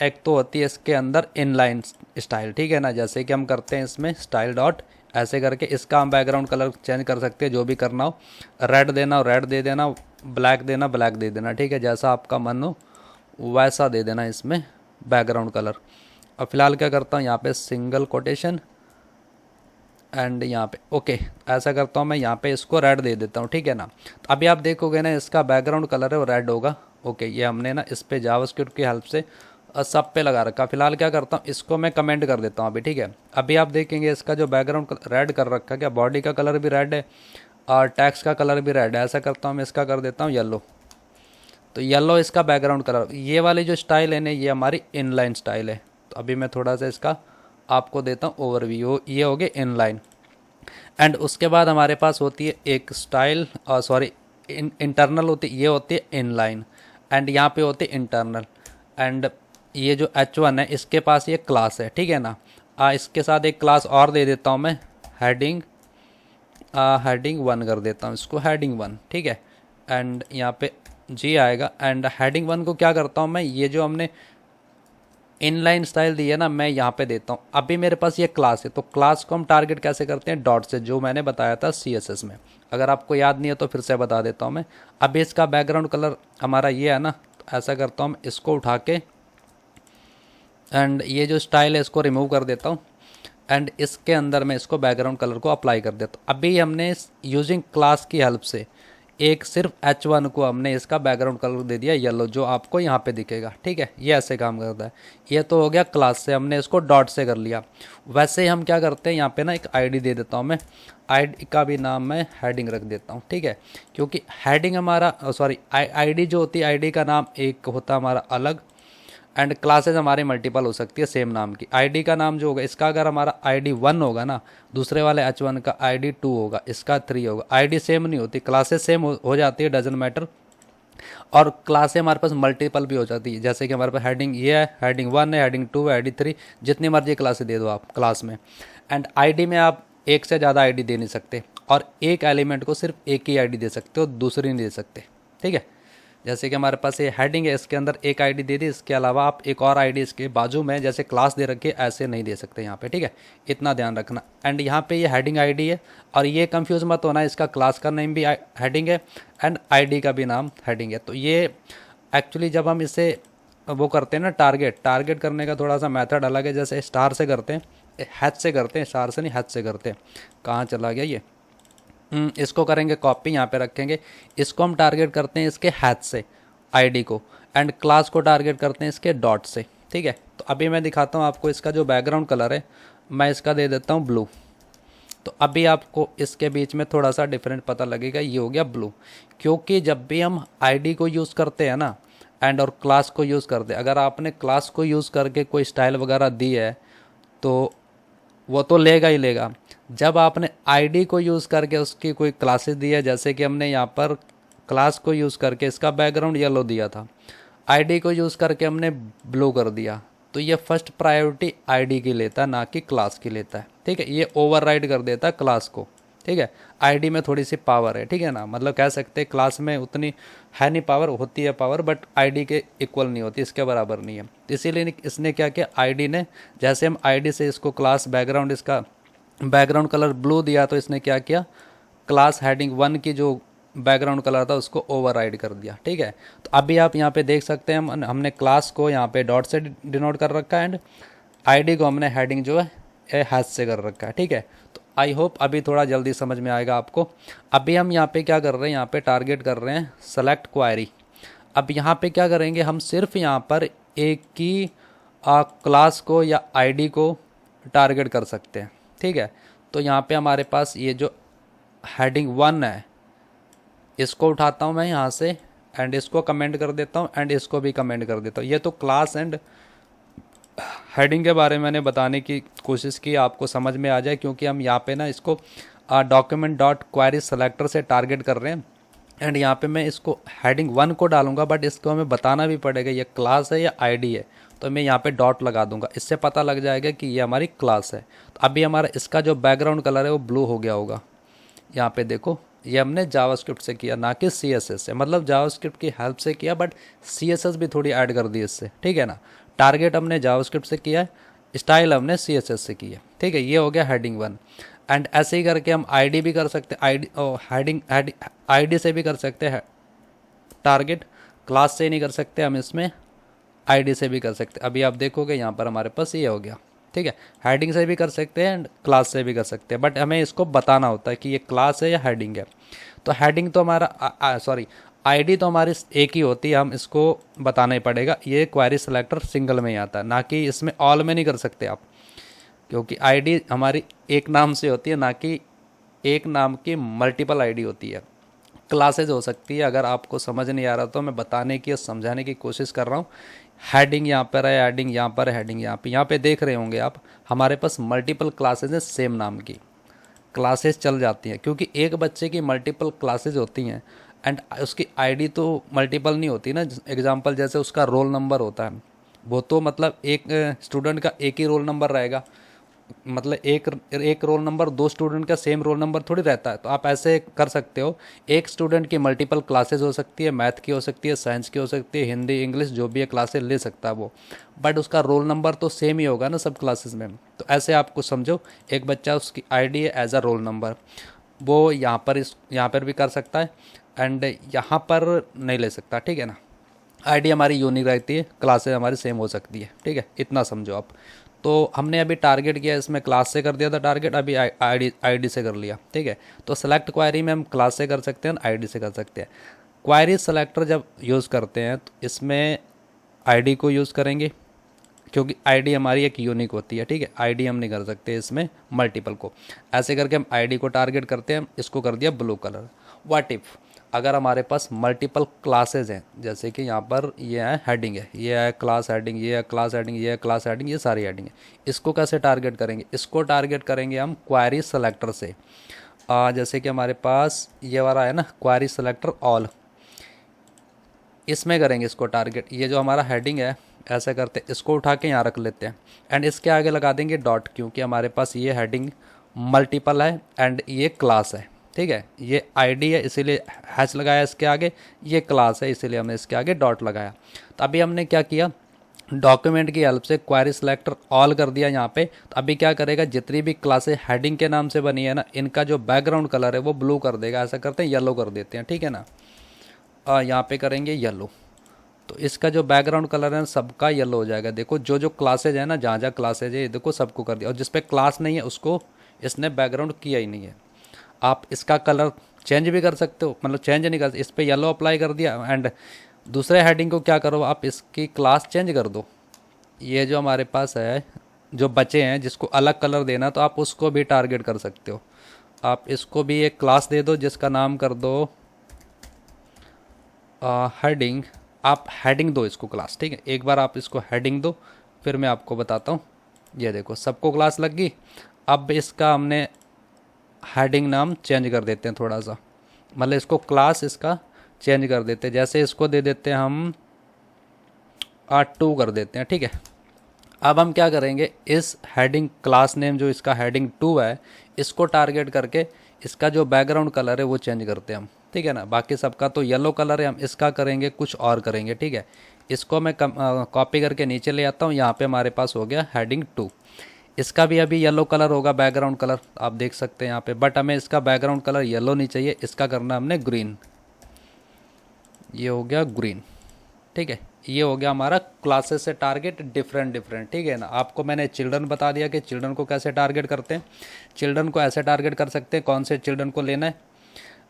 एक तो होती है इसके अंदर इनलाइन स्टाइल, ठीक है ना। जैसे कि हम करते हैं इसमें स्टाइल डॉट, ऐसे करके इसका हम बैकग्राउंड कलर चेंज कर सकते हैं, जो भी करना हो, रेड देना हो रेड दे देना, ब्लैक देना ब्लैक दे देना, ठीक है। जैसा आपका मन हो वैसा दे देना इसमें बैकग्राउंड कलर। अब फिलहाल क्या करता हूँ, यहाँ पे सिंगल कोटेशन एंड यहाँ पे ओके, ऐसा करता हूँ मैं, यहाँ पे इसको रेड दे देता हूँ, ठीक है ना। तो अभी आप देखोगे ना इसका बैकग्राउंड कलर है वो रेड होगा, ओके। ये हमने ना इस पे जावास्क्रिप्ट की हेल्प से सब पे लगा रखा। फिलहाल क्या करता हूँ, इसको मैं कमेंट कर देता हूँ अभी, ठीक है। अभी आप देखेंगे इसका जो बैकग्राउंड रेड कर रखा, क्या बॉडी का कलर भी रेड है और टैक्स का कलर भी रेड है। ऐसा करता हूँ मैं, इसका कर देता हूँ येलो, तो येलो इसका बैकग्राउंड कलर। ये वाली जो स्टाइल है ना, ये हमारी इनलाइन स्टाइल है। तो अभी मैं थोड़ा सा इसका आपको देता हूँ ओवरव्यू। ये हो गए इनलाइन, एंड उसके बाद हमारे पास होती है एक स्टाइल, सॉरी इंटरनल होती है, ये होती है इनलाइन, एंड यहाँ पे होती है इंटरनल। एंड ये जो H1 है इसके पास ये क्लास है, ठीक है ना। इसके साथ एक क्लास और दे देता हूँ मैं, हेडिंग 1 कर देता हूँ इसको, हेडिंग 1, ठीक है। एंड यहाँ पे जी आएगा, एंड हेडिंग 1 को क्या करता हूँ मैं, ये जो हमने इनलाइन स्टाइल दी है ना, मैं यहाँ पे देता हूँ। अभी मेरे पास ये क्लास है, तो क्लास को हम टारगेट कैसे करते हैं, डॉट से, जो मैंने बताया था CSS में। अगर आपको याद नहीं है तो फिर से बता देता हूँ मैं। अभी इसका बैकग्राउंड कलर हमारा ये है ना, तो ऐसा करता हूँ मैं, इसको उठा के एंड ये जो स्टाइल है इसको रिमूव कर देता हूँ, एंड इसके अंदर मैं इसको बैकग्राउंड कलर को अप्लाई कर देता हूँ। अभी हमने यूजिंग क्लास की हेल्प से एक सिर्फ H1 को हमने इसका बैकग्राउंड कलर दे दिया येलो, जो आपको यहाँ पे दिखेगा, ठीक है। ये ऐसे काम करता है। ये तो हो गया क्लास से, हमने इसको डॉट से कर लिया। वैसे ही हम क्या करते हैं, यहाँ पे ना एक आईडी दे देता हूँ मैं, आईडी का भी नाम मैं हेडिंग रख देता हूँ, ठीक है। क्योंकि हेडिंग हमारा सॉरी आईडी जो होती है, आईडी का नाम एक होता हमारा अलग, एंड क्लासेज हमारे मल्टीपल हो सकती है सेम नाम की। आईडी का नाम जो होगा इसका, अगर हमारा आईडी 1 होगा ना, दूसरे वाले H1 का आईडी 2 होगा, इसका 3 होगा। आईडी सेम नहीं होती, क्लासेज सेम हो जाती है, डजंट मैटर। और क्लासें हमारे पास मल्टीपल भी हो जाती है, जैसे कि हमारे पास हेडिंग ये है, हेडिंग 1 है, हेडिंग 2 है, हेडिंग 3, जितनी मर्जी क्लासें दे दो आप क्लास में। एंड आईडी में आप एक से ज़्यादा आईडी दे नहीं सकते, और एक एलिमेंट को सिर्फ एक ही आईडी दे सकते हो, दूसरी नहीं दे सकते, ठीक है। जैसे कि हमारे पास ये हेडिंग है, इसके अंदर एक आईडी दे दी, इसके अलावा आप एक और आईडी इसके बाजू में जैसे क्लास दे रखी है ऐसे नहीं दे सकते यहाँ पे, ठीक है। इतना ध्यान रखना। एंड यहाँ पे ये हेडिंग आईडी है, और ये कंफ्यूज मत होना, इसका क्लास का नेम भी हेडिंग है एंड आईडी का भी नाम हेडिंग है। तो ये एक्चुअली जब हम इसे वो करते हैं ना, टारगेट करने का थोड़ा सा मेथड अलग है, जैसे स्टार से करते हैं। हैच से करते हैं, स्टार से नहीं, हैच से करते हैं। कहाँ चला गया ये? इसको करेंगे कॉपी, यहाँ पे रखेंगे। इसको हम टारगेट करते हैं इसके हैच से, आईडी को, एंड क्लास को टारगेट करते हैं इसके डॉट से, ठीक है। तो अभी मैं दिखाता हूँ आपको इसका जो बैकग्राउंड कलर है, मैं इसका दे देता हूँ ब्लू। तो अभी आपको इसके बीच में थोड़ा सा डिफरेंट पता लगेगा, ये हो गया ब्लू। क्योंकि जब भी हम आईडी को यूज़ करते हैं ना, एंड और क्लास को यूज़ करते हैं, अगर आपने क्लास को यूज़ करके कोई स्टाइल वगैरह दी है तो वो तो लेगा ही लेगा। जब आपने आईडी को यूज़ करके उसकी कोई क्लासेस दी है, जैसे कि हमने यहाँ पर क्लास को यूज़ करके इसका बैकग्राउंड येलो दिया था, आईडी को यूज़ करके हमने ब्लू कर दिया, तो ये फर्स्ट प्रायोरिटी आईडी की लेता है, ना कि क्लास की लेता है, ठीक है। ये ओवरराइड कर देता है क्लास को, ठीक है। आईडी में थोड़ी सी पावर है, ठीक है ना, मतलब कह सकते हैं क्लास में उतनी है नहीं पावर, होती है पावर, बट आईडी के इक्वल नहीं होती, इसके बराबर नहीं है। इसीलिए इसने क्या किया, आईडी ने, जैसे हम आईडी से इसको क्लास बैकग्राउंड, इसका बैकग्राउंड कलर ब्लू दिया, तो इसने क्या किया, क्लास हेडिंग 1 की जो बैकग्राउंड कलर था उसको ओवरराइड कर दिया, ठीक है। तो अभी आप यहाँ पे देख सकते हैं हमने क्लास को यहाँ पे डॉट से डिनोट कर रखा है, एंड आईडी को हमने हेडिंग जो है हैश से कर रखा है, ठीक है। तो आई होप अभी थोड़ा जल्दी समझ में आएगा आपको। अभी हम यहाँ पे क्या कर रहे हैं, यहाँ पे टारगेट कर रहे हैं सेलेक्ट क्वायरी। अब यहाँ पे क्या करेंगे, हम सिर्फ यहाँ पर एक की क्लास को या आईडी को टारगेट कर सकते हैं, ठीक है। तो यहाँ पे हमारे पास ये जो हेडिंग 1 है, इसको उठाता हूँ मैं यहाँ से, एंड इसको कमेंट कर देता हूँ, एंड इसको भी कमेंट कर देता हूँ। ये तो क्लास एंड हेडिंग के बारे में मैंने बताने की कोशिश की, आपको समझ में आ जाए, क्योंकि हम यहाँ पे ना इसको डॉक्यूमेंट डॉट क्वायरी सेलेक्टर से टारगेट कर रहे हैं, एंड यहाँ पे मैं इसको हेडिंग 1 को डालूंगा, बट इसको हमें बताना भी पड़ेगा ये क्लास है या आईडी है, तो मैं यहाँ पे डॉट लगा दूंगा, इससे पता लग जाएगा कि ये हमारी क्लास है। तो अभी हमारा इसका जो बैकग्राउंड कलर है वो ब्लू हो गया होगा। यहाँ पे देखो, ये हमने जावास्क्रिप्ट से किया, ना कि सीएसएस से, मतलब जावास्क्रिप्ट की हेल्प से किया, बट सीएसएस भी थोड़ी ऐड कर दी इससे, ठीक है ना। टारगेट हमने जावास्क्रिप्ट से किया है, स्टाइल हमने सीएसएस से किया, ठीक है। ये हो गया हेडिंग 1। एंड ऐसे ही करके हम आईडी भी कर सकते हैं, आईडी हेडिंग आईडी से भी कर सकते हैं टारगेट, क्लास से नहीं कर सकते हम, इसमें आईडी से भी कर सकते हैं। अभी आप देखोगे यहाँ पर हमारे पास ये हो गया, ठीक है। हेडिंग से भी कर सकते हैं एंड क्लास से भी कर सकते हैं, बट हमें इसको बताना होता है कि ये क्लास है या हेडिंग है। तो हेडिंग तो हमारा सॉरी आईडी तो हमारी एक ही होती है, हम इसको बताना ही पड़ेगा। ये क्वेरी सेलेक्टर सिंगल में ही आता है, ना कि इसमें ऑल में नहीं कर सकते आप, क्योंकि आईडी हमारी एक नाम से होती है, ना कि एक नाम की मल्टीपल आईडी होती है। क्लासेज हो सकती है, अगर आपको समझ नहीं आ रहा तो मैं बताने की और समझाने की कोशिश कर रहा हूँ। हेडिंग यहाँ पर है, हेडिंग यहाँ पर है, हेडिंग यहाँ पे देख रहे होंगे आप, हमारे पास मल्टीपल क्लासेज हैं, सेम नाम की क्लासेस चल जाती हैं, क्योंकि एक बच्चे की मल्टीपल क्लासेज होती हैं, एंड उसकी आईडी तो मल्टीपल नहीं होती ना। एग्जांपल जैसे उसका रोल नंबर होता है, वो तो मतलब एक स्टूडेंट का एक ही रोल नंबर रहेगा, मतलब एक रोल नंबर, दो स्टूडेंट का सेम रोल नंबर थोड़ी रहता है। तो आप ऐसे कर सकते हो, एक स्टूडेंट की मल्टीपल क्लासेस हो सकती है, मैथ की हो सकती है, साइंस की हो सकती है, हिंदी इंग्लिश जो भी है क्लासेस ले सकता है वो, बट उसका रोल नंबर तो सेम ही होगा ना सब क्लासेस में। तो ऐसे आप कुछ समझो, एक बच्चा उसकी आईडी है एज अ रोल नंबर, वो यहाँ पर भी कर सकता है, एंड यहाँ पर नहीं ले सकता, ठीक है ना। आईडी हमारी यूनिक रहती है, क्लासेस हमारी सेम हो सकती है, ठीक है, इतना समझो आप। तो हमने अभी टारगेट किया, इसमें क्लास से कर दिया था टारगेट, अभी आईडी से कर लिया, ठीक है। तो सेलेक्ट क्वायरी में हम क्लास से कर सकते हैं, आईडी से कर सकते हैं। क्वायरी सेलेक्टर जब यूज़ करते हैं तो इसमें आईडी को यूज़ करेंगे, क्योंकि आईडी हमारी एक यूनिक होती है, ठीक है। आईडी हम नहीं कर सकते इसमें मल्टीपल को। ऐसे करके हम आईडी को टारगेट करते हैं, इसको कर दिया ब्लू कलर। व्हाट इफ़ अगर हमारे पास मल्टीपल क्लासेज हैं, जैसे कि यहाँ पर ये है हेडिंग है, ये है क्लास हेडिंग, ये है क्लास हेडिंग, ये है क्लास हेडिंग, ये सारी हेडिंग है, इसको कैसे टारगेट करेंगे? इसको टारगेट करेंगे हम क्वायरी सेलेक्टर से। जैसे कि हमारे पास ये वाला है ना क्वायरी सेलेक्टर ऑल, इसमें करेंगे इसको टारगेट। ये जो हमारा हेडिंग है, ऐसे करते इसको उठा के यहाँ रख लेते हैं, एंड इसके आगे लगा देंगे डॉट, क्योंकि हमारे पास ये हेडिंग मल्टीपल है एंड ये क्लास है, ठीक है। ये आईडी है इसीलिए हैश लगाया इसके आगे, ये क्लास है इसीलिए हमने इसके आगे डॉट लगाया। तो अभी हमने क्या किया, डॉक्यूमेंट की हेल्प से क्वेरी सेलेक्टर ऑल कर दिया यहाँ पे। तो अभी क्या करेगा, जितनी भी क्लासेस हेडिंग के नाम से बनी है ना, इनका जो बैकग्राउंड कलर है वो ब्लू कर देगा। ऐसा करते हैं, येलो कर देते हैं, ठीक है ना। यहाँ पे करेंगे येलो, तो इसका जो बैकग्राउंड कलर है सबका येलो हो जाएगा। देखो जो जो क्लासेज है ना, जहाँ जहाँ क्लासेज है ये देखो सबको कर दिया, और जिस पे क्लास नहीं है उसको इसने बैकग्राउंड किया ही नहीं है। आप इसका कलर चेंज भी कर सकते हो, मतलब चेंज नहीं कर सकते, इस पर येलो अप्लाई कर दिया। एंड दूसरे हेडिंग को क्या करो, आप इसकी क्लास चेंज कर दो। ये जो हमारे पास है जो बचे हैं जिसको अलग कलर देना, तो आप उसको भी टारगेट कर सकते हो। आप इसको भी एक क्लास दे दो जिसका नाम कर दो हेडिंग। आप हेडिंग दो इसको क्लास, ठीक है। एक बार आप इसको हेडिंग दो, फिर मैं आपको बताता हूँ। ये देखो सबको क्लास लग गई। अब इसका हमने हेडिंग नाम चेंज कर देते हैं थोड़ा सा, मतलब इसको क्लास इसका चेंज कर देते हैं। जैसे इसको दे देते हैं हम R2 कर देते हैं, ठीक है। अब हम क्या करेंगे, इस हेडिंग क्लास नेम जो इसका हेडिंग 2 है इसको टारगेट करके इसका जो बैकग्राउंड कलर है वो चेंज करते हैं हम, ठीक है ना। बाकी सबका तो येलो कलर है, हम इसका करेंगे कुछ और करेंगे, ठीक है। इसको मैं कॉपी करके नीचे ले आता हूँ। यहाँ पे हमारे पास हो गया हेडिंग 2। इसका भी अभी येलो कलर होगा बैकग्राउंड कलर, आप देख सकते हैं यहाँ पे, बट हमें इसका बैकग्राउंड कलर येलो नहीं चाहिए, इसका करना हमने ग्रीन। ये हो गया ग्रीन, ठीक है। ये हो गया हमारा क्लासेस से टारगेट डिफरेंट डिफरेंट, ठीक है ना। आपको मैंने चिल्ड्रन बता दिया कि चिल्ड्रन को कैसे टारगेट करते हैं। चिल्ड्रन को ऐसे टारगेट कर सकते हैं, कौन से चिल्ड्रन को लेना है।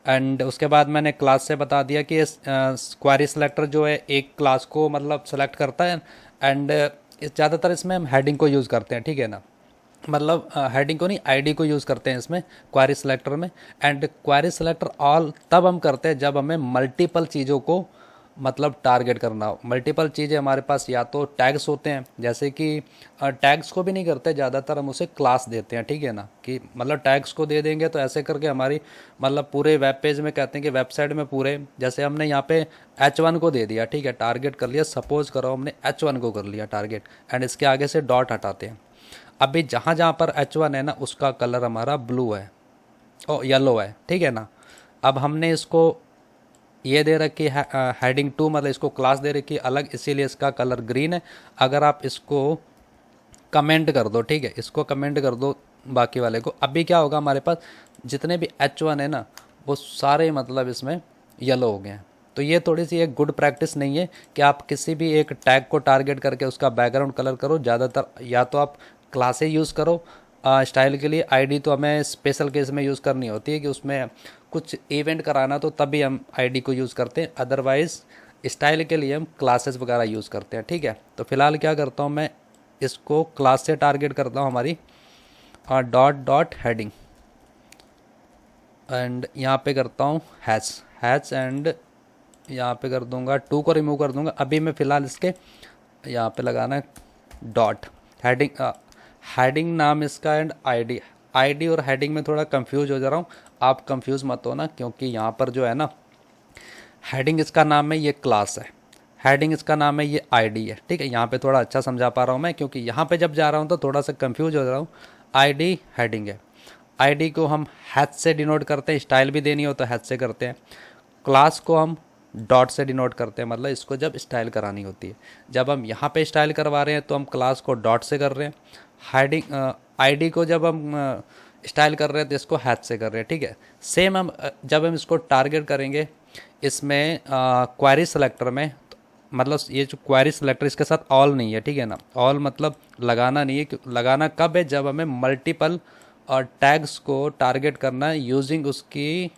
एंड उसके बाद मैंने क्लास से बता दिया कि क्वेरी सिलेक्टर जो है एक क्लास को मतलब सेलेक्ट करता है। एंड ज़्यादातर इसमें हम हेडिंग को यूज़ करते हैं, ठीक है ना। मतलब हेडिंग को नहीं, आईडी को यूज़ करते हैं इसमें क्वेरी सिलेक्टर में। एंड क्वेरी सिलेक्टर ऑल तब हम करते हैं जब हमें मल्टीपल चीज़ों को मतलब टारगेट करना हो। मल्टीपल चीज़ें हमारे पास या तो टैग्स होते हैं, जैसे कि टैग्स को भी नहीं करते ज़्यादातर, हम उसे क्लास देते हैं, ठीक है ना। कि मतलब टैग्स को दे देंगे तो ऐसे करके हमारी मतलब पूरे वेब पेज में कहते हैं कि वेबसाइट में पूरे, जैसे हमने यहाँ पे H1 को दे दिया, ठीक है, टारगेट कर लिया। सपोज करो हमने H1 को कर लिया टारगेट, एंड इसके आगे से डॉट हटाते हैं। अभी जहाँ जहाँ पर H1 है ना उसका कलर हमारा ब्लू है और येलो है, ठीक है ना। अब हमने इसको ये दे रखी है हेडिंग 2, मतलब इसको क्लास दे रखी है अलग, इसीलिए इसका कलर ग्रीन है। अगर आप इसको कमेंट कर दो, ठीक है, इसको कमेंट कर दो बाकी वाले को, अभी क्या होगा हमारे पास जितने भी H1 है ना वो सारे मतलब इसमें येलो हो गए हैं। तो ये थोड़ी सी एक गुड प्रैक्टिस नहीं है कि आप किसी भी एक टैग को टारगेट करके उसका बैकग्राउंड कलर करो। ज़्यादातर या तो आप क्लासें यूज़ करो स्टाइल के लिए, आईडी तो हमें स्पेशल केस में यूज़ करनी होती है कि उसमें कुछ इवेंट कराना तो तभी हम आईडी को यूज़ करते हैं, अदरवाइज़ स्टाइल के लिए हम क्लासेस वगैरह यूज़ करते हैं, ठीक है। तो फिलहाल क्या करता हूँ मैं, इसको क्लास से टारगेट करता हूँ हमारी डॉट डॉट हेडिंग, एंड यहाँ पे करता हूँ हैच एंड यहाँ पे कर दूंगा 2 को रिमूव कर दूंगा। अभी मैं फ़िलहाल इसके यहाँ पे लगाना है डॉट हेडिंग, हेडिंग नाम इसका एंड आईडी और हेडिंग में थोड़ा कंफ्यूज हो जा रहा हूँ। आप कंफ्यूज मत हो ना, क्योंकि यहाँ पर जो है ना हेडिंग इसका नाम है, ये क्लास है, हेडिंग इसका नाम है, ये आईडी है, ठीक है। यहाँ पे थोड़ा अच्छा समझा पा रहा हूँ मैं, क्योंकि यहाँ पे जब जा रहा हूँ तो थोड़ा सा कंफ्यूज हो जा रहा हूँ। आईडी हेडिंग है, आईडी को हम हैच से डिनोट करते हैं, स्टाइल भी देनी हो तो हैच से करते हैं। क्लास को हम डॉट से डिनोट करते हैं, मतलब इसको जब स्टाइल करानी होती है। जब हम यहाँ पे स्टाइल करवा रहे हैं तो हम क्लास को डॉट से कर रहे हैं। हेडिंग आईडी को जब हम स्टाइल कर रहे हैं तो इसको हैच से कर रहे हैं, ठीक है। सेम हम जब हम इसको टारगेट करेंगे इसमें क्वेरी सिलेक्टर में, मतलब ये जो क्वेरी सिलेक्टर इसके साथ ऑल नहीं है, ठीक है ना। ऑल मतलब लगाना नहीं है, लगाना कब है, जब हमें मल्टीपल और टैग्स को टारगेट करना है यूजिंग उसकी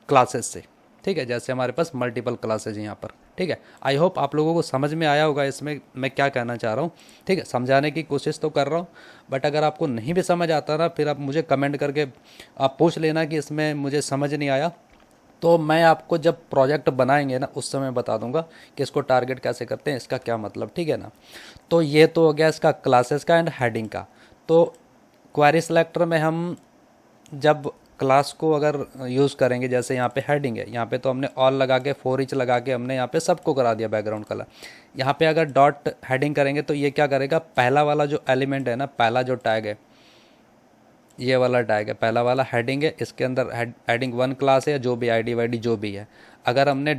क्लासेस से, ठीक है। जैसे हमारे पास मल्टीपल क्लासेज हैं यहाँ पर, ठीक है। आई होप आप लोगों को समझ में आया होगा इसमें मैं क्या कहना चाह रहा हूँ, ठीक है। समझाने की कोशिश तो कर रहा हूँ, बट अगर आपको नहीं भी समझ आता ना, फिर आप मुझे कमेंट करके आप पूछ लेना कि इसमें मुझे समझ नहीं आया, तो मैं आपको जब प्रोजेक्ट बनाएंगे ना उस समय बता दूंगा कि इसको टारगेट कैसे करते हैं, इसका क्या मतलब, ठीक है ना। तो ये तो हो गया इसका क्लासेस का एंड हेडिंग का। तो क्वेरी सिलेक्टर में हम जब क्लास को अगर यूज़ करेंगे, जैसे यहाँ पे हेडिंग है, यहाँ पे तो हमने ऑल लगा के फॉर ईच लगा के हमने यहाँ पे सबको करा दिया बैकग्राउंड कलर। यहाँ पे अगर डॉट हेडिंग करेंगे तो ये क्या करेगा, पहला वाला जो एलिमेंट है ना, पहला जो टैग है, ये वाला टैग है, पहला वाला हेडिंग है, इसके अंदर हेडिंग 1 क्लास है, जो भी आईडी वाईडी जो भी है। अगर हमने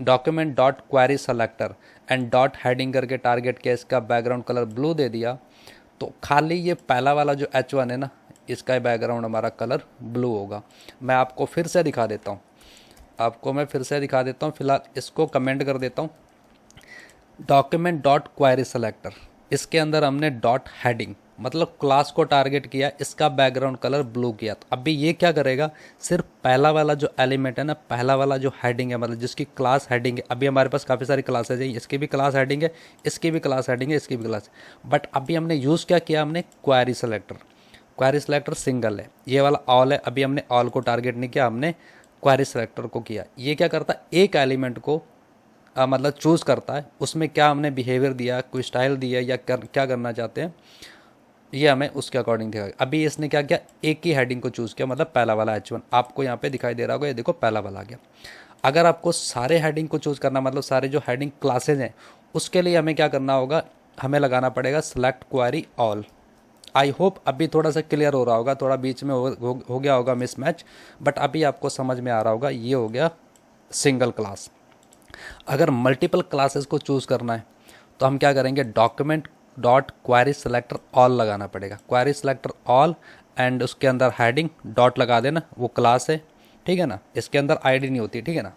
document dot query selector and dot heading करके टारगेट किया, इसका बैकग्राउंड कलर ब्लू दे दिया, तो खाली ये पहला वाला जो H1 है ना, इसका बैकग्राउंड हमारा कलर ब्लू होगा। मैं आपको फिर से दिखा देता हूँ, फिलहाल इसको कमेंट कर देता हूँ। डॉक्यूमेंट डॉट क्वेरी सेलेक्टर, इसके अंदर हमने डॉट हेडिंग मतलब क्लास को टारगेट किया, इसका बैकग्राउंड कलर ब्लू किया। तो अभी ये क्या करेगा, सिर्फ पहला वाला जो एलिमेंट है ना, पहला वाला जो हेडिंग है मतलब जिसकी क्लास हेडिंग है, अभी हमारे पास काफ़ी सारी क्लासेज है, इसकी भी क्लास हेडिंग है, इसकी भी क्लास हेडिंग है, इसकी भी क्लास, बट अभी हमने यूज़ क्या किया, हमने query selector. Query selector single है, ये वाला ऑल है, अभी हमने ऑल को टारगेट नहीं किया, हमने क्वेरी सेलेक्टर को किया। ये क्या करता है, एक एलिमेंट को मतलब चूज़ करता है, उसमें क्या हमने बिहेवियर दिया, कोई स्टाइल दिया या क्या करना चाहते हैं, ये हमें उसके अकॉर्डिंग दिखाएगा। अभी इसने क्या किया, एक ही हेडिंग को चूज़ किया, मतलब पहला वाला H1 आपको यहाँ पे दिखाई दे रहा होगा, ये देखो पहला वाला आ गया। अगर आपको सारे हेडिंग को चूज़ करना, मतलब सारे जो हेडिंग क्लासेज हैं, उसके लिए हमें क्या करना होगा, हमें लगाना पड़ेगा select query all. I hope अभी थोड़ा सा क्लियर हो रहा होगा, थोड़ा बीच में हो गया होगा मिसमैच, बट अभी आपको समझ में आ रहा होगा। ये हो गया सिंगल क्लास। अगर मल्टीपल क्लासेस को चूज़ करना है तो हम क्या करेंगे, document dot query selector all लगाना पड़ेगा, क्वेरी सेलेक्टर ऑल, एंड उसके अंदर हेडिंग डॉट लगा देना, वो क्लास है, ठीक है ना, इसके अंदर आईडी नहीं होती, ठीक है ना।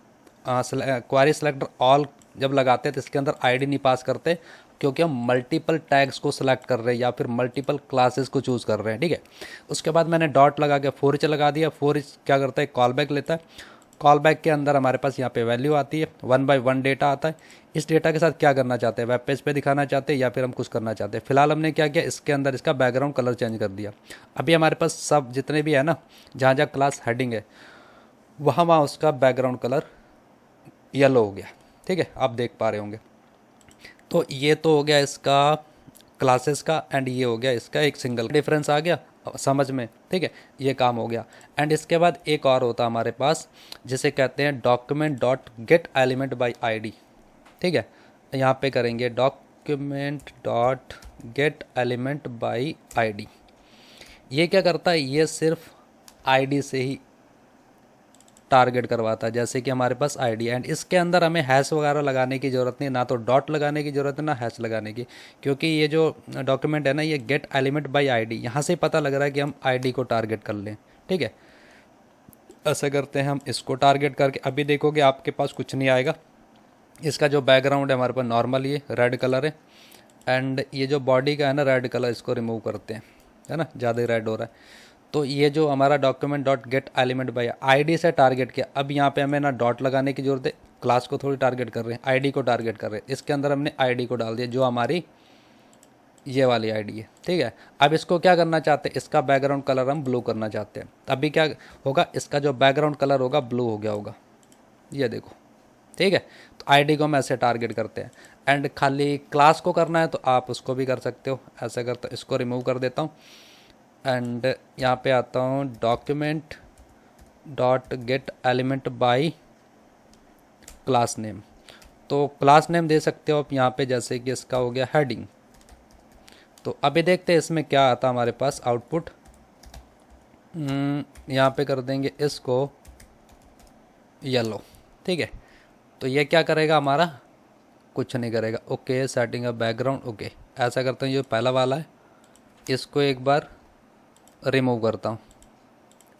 क्वेरी सेलेक्टर ऑल जब लगाते हैं तो इसके अंदर आईडी नहीं पास करते, क्योंकि हम मल्टीपल टैग्स को सिलेक्ट कर रहे हैं या फिर मल्टीपल क्लासेस को चूज़ कर रहे हैं, ठीक है। उसके बाद मैंने डॉट लगा के फॉर ईच लगा दिया। फॉर ईच क्या करता है, कॉल बैक लेता है। कॉल बैक के अंदर हमारे पास यहाँ पे वैल्यू आती है, 1 बाय 1 डेटा आता है। इस डेटा के साथ क्या करना चाहते हैं, वेब पेज पे दिखाना चाहते हैं या फिर हम कुछ करना चाहते हैं। फिलहाल हमने क्या किया, इसके अंदर इसका बैकग्राउंड कलर चेंज कर दिया। अभी हमारे पास सब जितने भी है ना, जहाँ जहाँ क्लास हेडिंग है, वहाँ वहाँ उसका बैकग्राउंड कलर येलो हो गया, ठीक है, आप देख पा रहे होंगे। तो ये तो हो गया इसका क्लासेस का, एंड ये हो गया इसका एक सिंगल डिफरेंस आ गया समझ में, ठीक है, ये काम हो गया। एंड इसके बाद एक और होता है हमारे पास, जिसे कहते हैं document dot gate element by ID, ठीक है। यहाँ पे करेंगे document dot gate element by ID. ये क्या करता है, ये सिर्फ आईडी से ही टारगेट करवाता है, जैसे कि हमारे पास आईडी, एंड इसके अंदर हमें हैश वगैरह लगाने की ज़रूरत नहीं, ना तो डॉट लगाने की ज़रूरत है ना हैश लगाने की, क्योंकि ये जो डॉक्यूमेंट है ना, ये गेट एलिमेंट बाय आईडी, यहाँ से पता लग रहा है कि हम आईडी को टारगेट कर लें, ठीक है। ऐसा करते हैं हम इसको टारगेट करके, अभी देखोगे आपके पास कुछ नहीं आएगा। इसका जो बैकग्राउंड है हमारे पास नॉर्मल ये रेड कलर है, एंड ये जो बॉडी का है ना रेड कलर, इसको रिमूव करते हैं, है ना, ज़्यादा ही रेड हो रहा है। तो ये जो हमारा document dot gate element by ID से टारगेट किया, अब यहाँ पे हमें ना डॉट लगाने की जरूरत है, क्लास को थोड़ी टारगेट कर रहे हैं, आईडी को टारगेट कर रहे हैं। इसके अंदर हमने आईडी को डाल दिया, जो हमारी ये वाली आईडी है, ठीक है। अब इसको क्या करना चाहते हैं, इसका बैकग्राउंड कलर हम ब्लू करना चाहते हैं। अभी क्या होगा, इसका जो बैकग्राउंड कलर होगा ब्लू हो गया होगा, ये देखो, ठीक है। तो आईडी को हम ऐसे टारगेट करते हैं। एंड खाली क्लास को करना है तो आप उसको भी कर सकते हो, ऐसे करते, इसको रिमूव कर देता हूँ, एंड यहाँ पे आता हूँ document dot gate element by class name. तो क्लास नेम दे सकते हो आप यहाँ पे, जैसे कि इसका हो गया हेडिंग। तो अभी देखते हैं इसमें क्या आता है हमारे पास आउटपुट। यहाँ पे कर देंगे इसको येलो, ठीक है। तो ये क्या करेगा हमारा, कुछ नहीं करेगा। ओके, सेटिंग अ बैकग्राउंड, ओके, ऐसा करते हैं, जो पहला वाला है इसको एक बार रिमूव करता हूँ।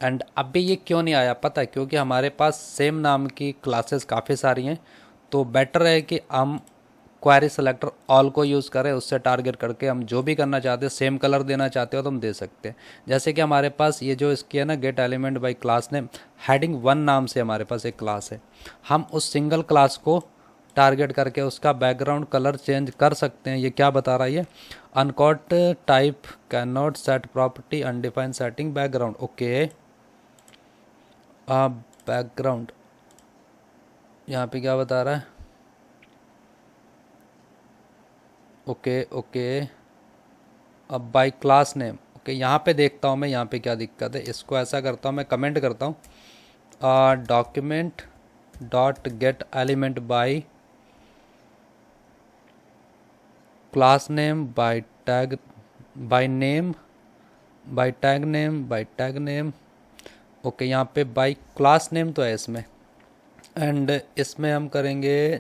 एंड अभी ये क्यों नहीं आया पता है, क्योंकि हमारे पास सेम नाम की क्लासेस काफ़ी सारी हैं, तो बेटर है कि हम क्वेरी सेलेक्टर ऑल को यूज़ करें, उससे टारगेट करके हम जो भी करना चाहते हैं, सेम कलर देना चाहते हो तो हम दे सकते हैं। जैसे कि हमारे पास ये जो इसकी है ना gate element by class name, heading 1 नाम से हमारे पास एक क्लास है, हम उस सिंगल क्लास को टारगेट करके उसका बैकग्राउंड कलर चेंज कर सकते हैं। ये क्या बता रहा है, ये unquote type can not set property undefined setting background, okay. Background यहाँ पे क्या बता रहा है, ओके ओके। अब बाय क्लास नेम, ओके, यहाँ पे देखता हूँ मैं यहाँ पे क्या दिक्कत है। इसको ऐसा करता हूँ, मैं कमेंट करता हूँ, document dot gate element by class name by tag by name by tag name by tag name, okay. यहाँ पे बाय क्लास नेम तो है इसमें, एंड इसमें हम करेंगे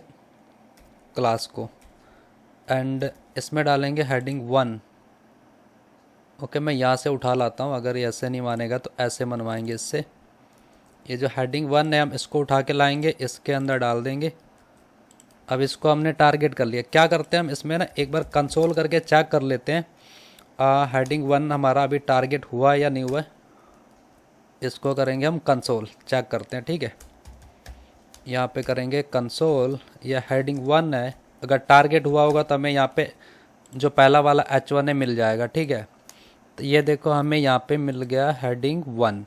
क्लास को, एंड इसमें डालेंगे हेडिंग 1, ओके। मैं यहाँ से उठा लाता हूँ, अगर ये ऐसे नहीं मानेगा तो ऐसे मनवाएंगे इससे। ये जो हेडिंग 1 है हम इसको उठा के लाएंगे, इसके अंदर डाल देंगे अब इसको हमने टारगेट कर लिया। क्या करते हैं हम इसमें ना, एक बार कंसोल करके चेक कर लेते हैं हेडिंग 1 हमारा अभी टारगेट हुआ या नहीं हुआ है। इसको करेंगे हम कंसोल, चेक करते हैं, ठीक है। यहाँ पे करेंगे कंसोल, या हेडिंग 1 है, अगर टारगेट हुआ होगा तो हमें यहाँ पे जो पहला वाला H1 है मिल जाएगा, ठीक है। तो ये देखो हमें यहाँ पे मिल गया हेडिंग 1,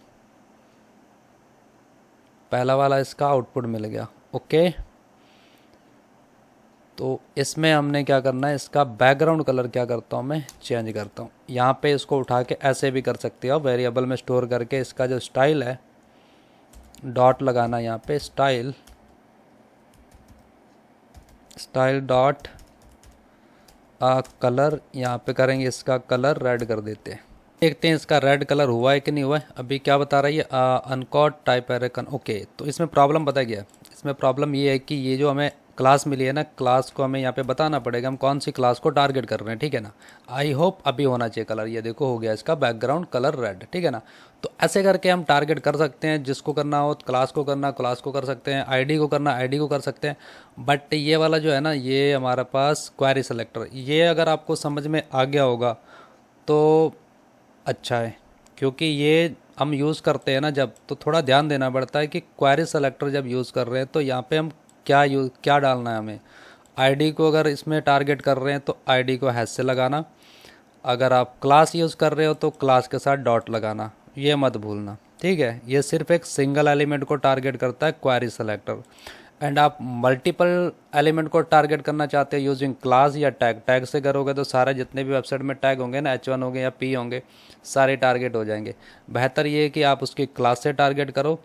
पहला वाला इसका आउटपुट मिल गया। ओके, तो इसमें हमने क्या करना है, इसका बैकग्राउंड कलर क्या करता हूँ मैं, चेंज करता हूँ। यहाँ पे इसको उठा के ऐसे भी कर सकते हो वेरिएबल में स्टोर करके। इसका जो स्टाइल है, डॉट लगाना यहाँ पे, स्टाइल डॉट कलर, यहाँ पे करेंगे इसका कलर रेड कर देते हैं। देखते हैं इसका रेड कलर हुआ है कि नहीं हुआ है। अभी क्या बता रही है, अनकोड टाइप एरर। ओके, तो इसमें प्रॉब्लम पता क्या है, इसमें प्रॉब्लम ये है कि ये जो हमें क्लास मिली है ना, क्लास को हमें यहाँ पे बताना पड़ेगा हम कौन सी क्लास को टारगेट कर रहे हैं, ठीक है ना। आई होप अभी होना चाहिए कलर, ये देखो हो गया इसका बैकग्राउंड कलर रेड, ठीक है ना। तो ऐसे करके हम टारगेट कर सकते हैं, जिसको करना हो क्लास को करना क्लास को कर सकते हैं, आईडी को करना आईडी को कर सकते हैं। बट ये वाला जो है ना, ये हमारे पास क्वेरी सेलेक्टर, ये अगर आपको समझ में आ गया होगा तो अच्छा है, क्योंकि ये हम यूज़ करते हैं ना जब, तो थोड़ा ध्यान देना पड़ता है कि क्वेरी सेलेक्टर जब यूज़ कर रहे हैं तो यहाँ पे हम क्या डालना है हमें। आईडी को अगर इसमें टारगेट कर रहे हैं तो आईडी को हैश से लगाना, अगर आप क्लास यूज़ कर रहे हो तो क्लास के साथ डॉट लगाना, ये मत भूलना, ठीक है। ये सिर्फ एक सिंगल एलिमेंट को टारगेट करता है क्वेरी सेलेक्टर। एंड आप मल्टीपल एलिमेंट को टारगेट करना चाहते हैं यूजिंग क्लास या टैग, टैग से करोगे तो सारे जितने भी वेबसाइट में टैग होंगे ना, H1 होंगे या P होंगे, सारे टारगेट हो जाएंगे। बेहतर ये है कि आप उसकी क्लास से टारगेट करो,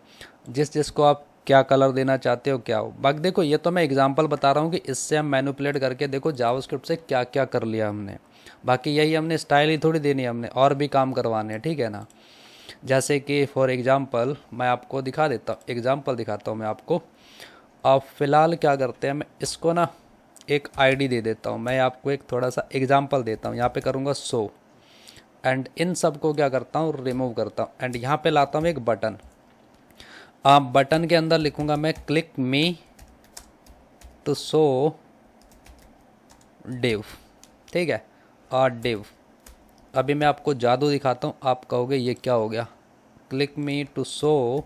जिसको आप क्या कलर देना चाहते हो क्या हो। बाकी देखो, ये तो मैं एग्जांपल बता रहा हूँ कि इससे हम मैनिपुलेट करके देखो जावास्क्रिप्ट से क्या क्या कर लिया हमने। बाकी यही हमने स्टाइल ही थोड़ी देनी है, हमने और भी काम करवाने हैं, ठीक है ना। जैसे कि फॉर एग्जांपल मैं आपको दिखा देता हूँ, एग्जांपल दिखाता हूँ मैं आपको। अब फ़िलहाल क्या करते हैं, मैं इसको ना एक आईडी दे देता हूँ। मैं आपको एक थोड़ा सा एग्जांपल देता हूँ, यहाँ पे करूँगा शो, एंड इन सब को क्या करता हूँ, रिमूव करता हूँ, एंड यहाँ पे लाता हूँ एक बटन। आप बटन के अंदर लिखूँगा मैं click me to show div, ठीक है, और डिव। अभी मैं आपको जादू दिखाता हूँ, आप कहोगे ये क्या हो गया, क्लिक मी टू शो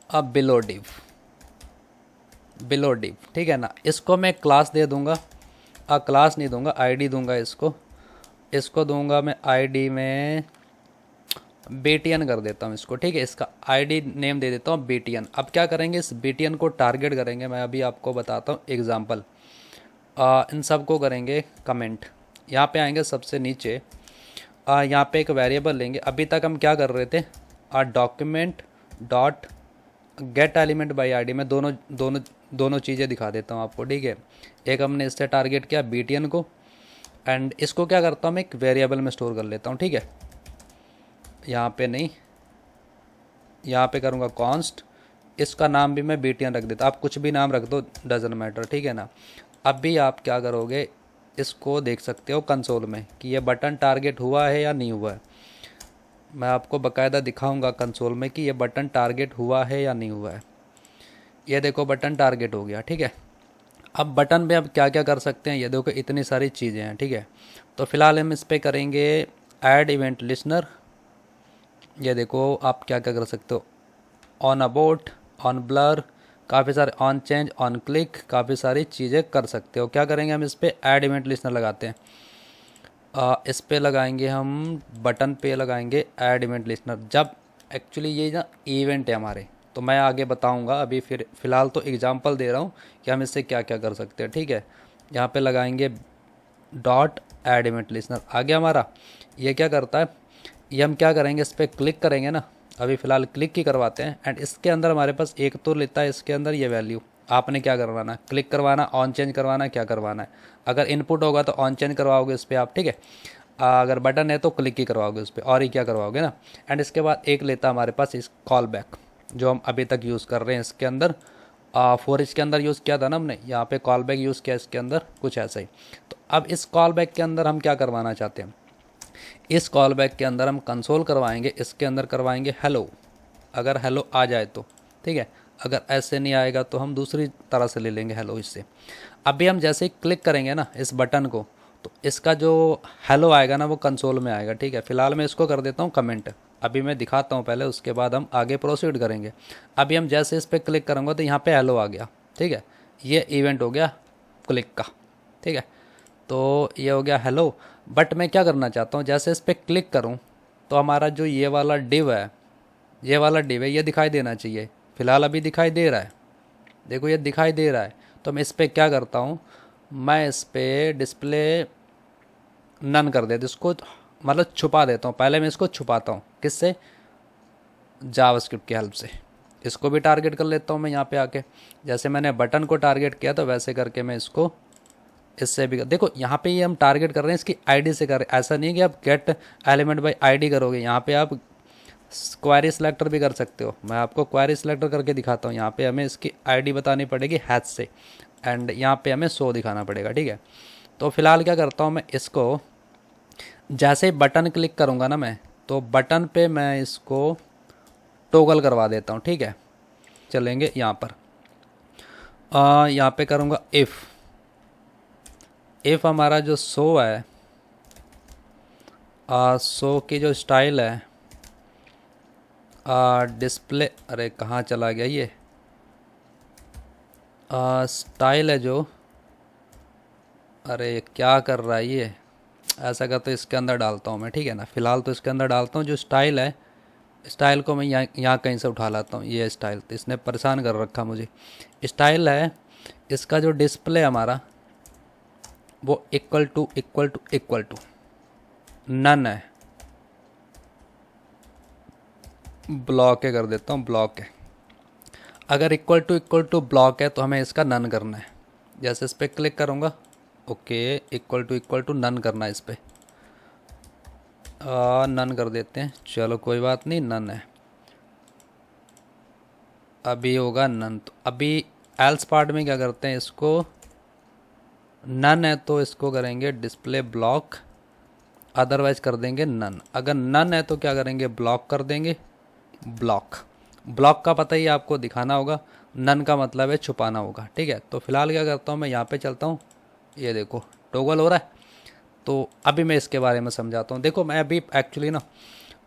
अब बिलो डिव, ठीक है ना। इसको मैं क्लास दे दूंगा, क्लास नहीं दूंगा, आईडी दूंगा इसको दूंगा मैं आईडी में BTN कर देता हूँ इसको, ठीक है। इसका आईडी नेम दे देता हूँ BTN। अब क्या करेंगे, इस BTN को टारगेट करेंगे। मैं अभी आपको बताता हूँ एग्जांपल। इन सब को करेंगे कमेंट, यहाँ पे आएंगे सबसे नीचे, यहाँ पे एक वेरिएबल लेंगे। अभी तक हम क्या कर रहे थे, document dot gate element by ID में दोनों चीज़ें दिखा देता हूँ आपको, ठीक है। एक हमने इससे टारगेट किया BTN को, एंड इसको क्या करता हूँ मैं एक वेरिएबल में स्टोर कर लेता हूँ, ठीक है। यहाँ पे नहीं, यहाँ पे करूँगा कॉन्स्ट, इसका नाम भी मैं BTN रख देता, आप कुछ भी नाम रख दो, डजन मैटर, ठीक है ना। अब भी आप क्या करोगे, इसको देख सकते हो कंसोल में कि ये बटन टारगेट हुआ है या नहीं हुआ है। मैं आपको बकायदा दिखाऊंगा कंसोल में कि ये बटन टारगेट हुआ है या नहीं हुआ है। ये देखो बटन टारगेट हो गया, ठीक है। अब बटन में अब क्या क्या कर सकते हैं, ये देखो इतनी सारी चीज़ें हैं, ठीक है। तो फिलहाल हम इस पर करेंगे ऐड इवेंट लिसनर। ये देखो आप क्या क्या कर सकते हो, ऑन अबाउट, ऑन ब्लर, काफ़ी सारे, ऑन चेंज, ऑन क्लिक, काफ़ी सारी चीज़ें कर सकते हो। क्या करेंगे हम इस पर ऐड इवेंट लिसनर लगाते हैं। इस पे लगाएंगे हम, बटन पे लगाएंगे ऐड इवेंट लिसनर। जब एक्चुअली ये ना इवेंट है हमारे, तो मैं आगे बताऊंगा, अभी फ़िलहाल तो एग्जांपल दे रहा हूँ कि हम इससे क्या क्या कर सकते हैं, ठीक है। यहाँ पे लगाएंगे डॉट ऐड इवेंट लिसनर, आ गया हमारा। ये क्या करता है, ये हम क्या करेंगे, इस पर क्लिक करेंगे ना, अभी फ़िलहाल क्लिक ही करवाते हैं, एंड इसके अंदर हमारे पास एक तो लेता है इसके अंदर ये वैल्यू। आपने क्या करवाना है, क्लिक करवाना, ऑन चेंज करवाना, क्या करवाना है। अगर इनपुट होगा तो ऑन चेंज करवाओगे इस पर आप, ठीक है। अगर बटन है तो क्लिक ही करवाओगे उस पर, और ही क्या करवाओगे ना। एंड इसके बाद एक लेता हमारे पास इस कॉल बैक, जो हम अभी तक यूज़ कर रहे हैं इसके अंदर। फॉर इसके अंदर यूज़ किया था ना हमने, यहाँ पे कॉल बैक यूज़ किया इसके अंदर, कुछ ऐसा ही। तो अब इस कॉल बैक के अंदर हम क्या करवाना चाहते हैं, इस कॉल बैक के अंदर हम कंसोल करवाएंगे, इसके अंदर करवाएंगे हेलो, अगर हेलो आ जाए तो, ठीक है। अगर ऐसे नहीं आएगा तो हम दूसरी तरह से ले लेंगे हेलो इससे। अभी हम जैसे ही क्लिक करेंगे ना इस बटन को, तो इसका जो हेलो आएगा ना वो कंसोल में आएगा, ठीक है। फिलहाल मैं इसको कर देता हूँ कमेंट। अभी मैं दिखाता हूँ पहले, उसके बाद हम आगे प्रोसीड करेंगे। अभी हम जैसे इस पर क्लिक करेंगे तो यहाँ पे हेलो आ गया, ठीक है। ये इवेंट हो गया क्लिक का, ठीक है। तो ये हो गया हेलो। बट मैं क्या करना चाहता हूँ, जैसे इस पर क्लिक करूँ तो हमारा जो ये वाला डिव है, ये वाला डिव है, ये दिखाई देना चाहिए। फ़िलहाल अभी दिखाई दे रहा है, देखो ये दिखाई दे रहा है। तो मैं इस पर क्या करता हूँ, मैं इस पर डिस्प्ले नन कर देता हूँ, इसको मतलब छुपा देता हूँ। पहले मैं इसको छुपाता हूँ, किससे, जावास्क्रिप्ट की हेल्प से। इसको भी टारगेट कर लेता हूँ मैं यहाँ पे आके। जैसे मैंने बटन को टारगेट किया तो वैसे करके मैं इसको इससे भी देखो यहाँ पे ये हम टारगेट कर रहे हैं इसकी आईडी से कर रहे हैं। ऐसा नहीं है कि आप गेट एलिमेंट बाय आईडी करोगे, यहाँ पे आप क्वेरी सिलेक्टर भी कर सकते हो। मैं आपको क्वेरी सिलेक्टर करके दिखाता हूँ। यहाँ पे हमें इसकी आईडी बतानी पड़ेगी हैश से, एंड यहाँ पे हमें 100 दिखाना पड़ेगा, ठीक है। तो फिलहाल क्या करता हूँ मैं, इसको जैसे ही बटन क्लिक करूँगा ना मैं, तो बटन पे मैं इसको टोगल करवा देता हूँ, ठीक है। चलेंगे यहाँ पर, यहाँ पे करूँगा इफ़ हमारा जो शो है, शो की जो स्टाइल है, डिस्प्ले, अरे कहाँ चला गया ये, स्टाइल है जो, अरे क्या कर रहा है ये, ऐसा कर तो इसके अंदर डालता हूँ मैं, ठीक है ना। फ़िलहाल तो इसके अंदर डालता हूँ जो स्टाइल है। स्टाइल को मैं यहाँ कहीं से उठा लाता हूँ। ये स्टाइल तो इसने परेशान कर रखा मुझे। स्टाइल है इसका जो डिस्प्ले हमारा वो इक्वल टू नन है, ब्लॉक है कर देता हूँ, ब्लॉक है। अगर इक्वल टू ब्लॉक है तो हमें इसका नन करना है। जैसे इस पर क्लिक करूँगा, ओके, इक्वल टू नन करना है इस पर। नन कर देते हैं, चलो कोई बात नहीं, नन है। अभी होगा नन, तो अभी एल्स पार्ट में क्या करते हैं, इसको नन है तो इसको करेंगे डिस्प्ले ब्लॉक, अदरवाइज कर देंगे नन। अगर नन है तो क्या करेंगे, ब्लॉक कर देंगे, ब्लॉक। ब्लॉक का पता ही आपको दिखाना होगा, नन का मतलब है छुपाना होगा, ठीक है। तो फिलहाल क्या करता हूँ मैं, यहाँ पे चलता हूँ, ये देखो टोगल हो रहा है। तो अभी मैं इसके बारे में समझाता हूँ। देखो मैं अभी एक्चुअली ना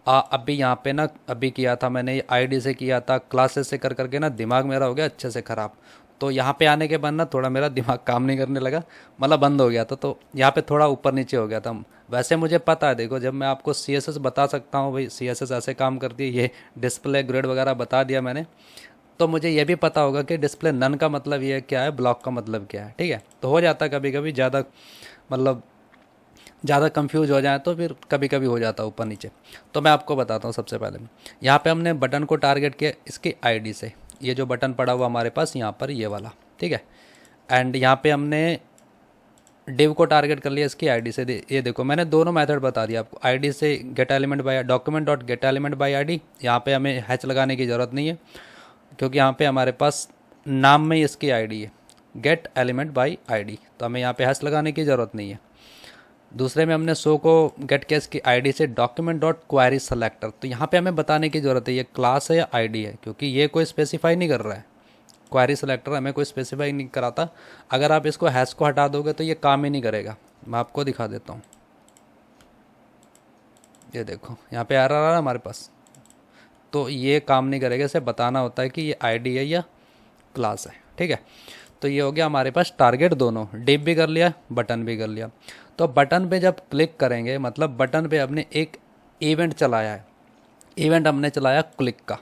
अभी यहाँ पे ना अभी किया था मैंने, ये आईडी से किया था, क्लासेस से कर करके ना दिमाग मेरा हो गया अच्छे से ख़राब। तो यहाँ पे आने के बाद ना थोड़ा मेरा दिमाग काम नहीं करने लगा, मतलब बंद हो गया था। तो यहाँ पे थोड़ा ऊपर नीचे हो गया था। वैसे मुझे पता है, देखो जब मैं आपको CSS बता सकता हूँ भाई CSS ऐसे काम करती है, ये डिस्प्ले ग्रेड वगैरह बता दिया मैंने, तो मुझे ये भी पता होगा कि डिस्प्ले नन का मतलब ये क्या है, ब्लॉक का मतलब क्या है, ठीक है। तो हो जाता है कभी कभी ज़्यादा, मतलब ज़्यादा कंफ्यूज हो जाए तो फिर कभी कभी हो जाता है ऊपर नीचे। तो मैं आपको बताता हूँ। सबसे पहले यहाँ पे हमने बटन को टारगेट किया इसकी आईडी से, ये जो बटन पड़ा हुआ हमारे पास यहाँ पर, ये वाला, ठीक है। एंड यहाँ पे हमने डिव को टारगेट कर लिया इसकी आईडी से। ये देखो मैंने दोनों मेथड बता दिया आपको, आईडी से gate element by document dot gate element by ID. यहाँ पे हमें हैच लगाने की ज़रूरत नहीं है, क्योंकि यहाँ पे हमारे पास नाम में ही इसकी आईडी है, गेट एलिमेंट बाय आईडी, तो हमें यहाँ पे हैश लगाने की ज़रूरत नहीं है। दूसरे में हमने शो को गेट केस की आईडी से डॉक्यूमेंट डॉट क्वेरी सेलेक्टर, तो यहाँ पे हमें बताने की ज़रूरत है ये क्लास है या आईडी है, क्योंकि ये कोई स्पेसिफाई नहीं कर रहा है। क्वेरी सेलेक्टर हमें कोई स्पेसिफाई नहीं कराता। अगर आप इसको हैश को हटा दोगे तो ये काम ही नहीं करेगा। मैं आपको दिखा देता हूँ, ये देखो यहाँ पे एरर आ रहा है हमारे पास, तो ये काम नहीं करेगा। इसे बताना होता है कि ये आईडी है या क्लास है, ठीक है। तो ये हो गया हमारे पास टारगेट, दोनों डिप भी कर लिया, बटन भी कर लिया। तो बटन पे जब क्लिक करेंगे, मतलब बटन पे हमने एक इवेंट चलाया है, इवेंट हमने चलाया क्लिक का,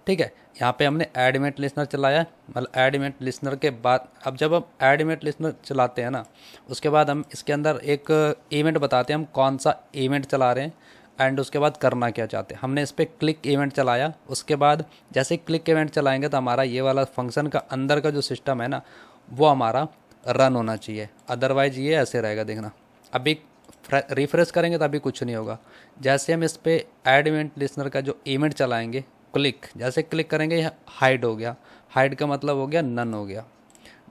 ठीक है। यहाँ पे हमने ऐड इवेंट लिस्नर चलाया, मतलब ऐड इवेंट लिस्नर के बाद, अब जब हम ऐड इवेंट लिस्नर चलाते हैं ना, उसके बाद हम इसके अंदर एक इवेंट बताते हैं हम कौन सा इवेंट चला रहे हैं, एंड उसके बाद करना क्या चाहते हैं। हमने इस पर क्लिक इवेंट चलाया, उसके बाद जैसे क्लिक इवेंट चलाएंगे तो हमारा ये वाला फंक्शन का अंदर का जो सिस्टम है ना, वो हमारा रन होना चाहिए, अदरवाइज ये ऐसे रहेगा। देखना अभी रिफ्रेश करेंगे तो अभी कुछ नहीं होगा। जैसे हम इस पर ऐड इवेंट लिस्नर का जो इवेंट चलाएंगे क्लिक, जैसे क्लिक करेंगे यह हाइड हो गया, हाइड का मतलब हो गया नन हो गया,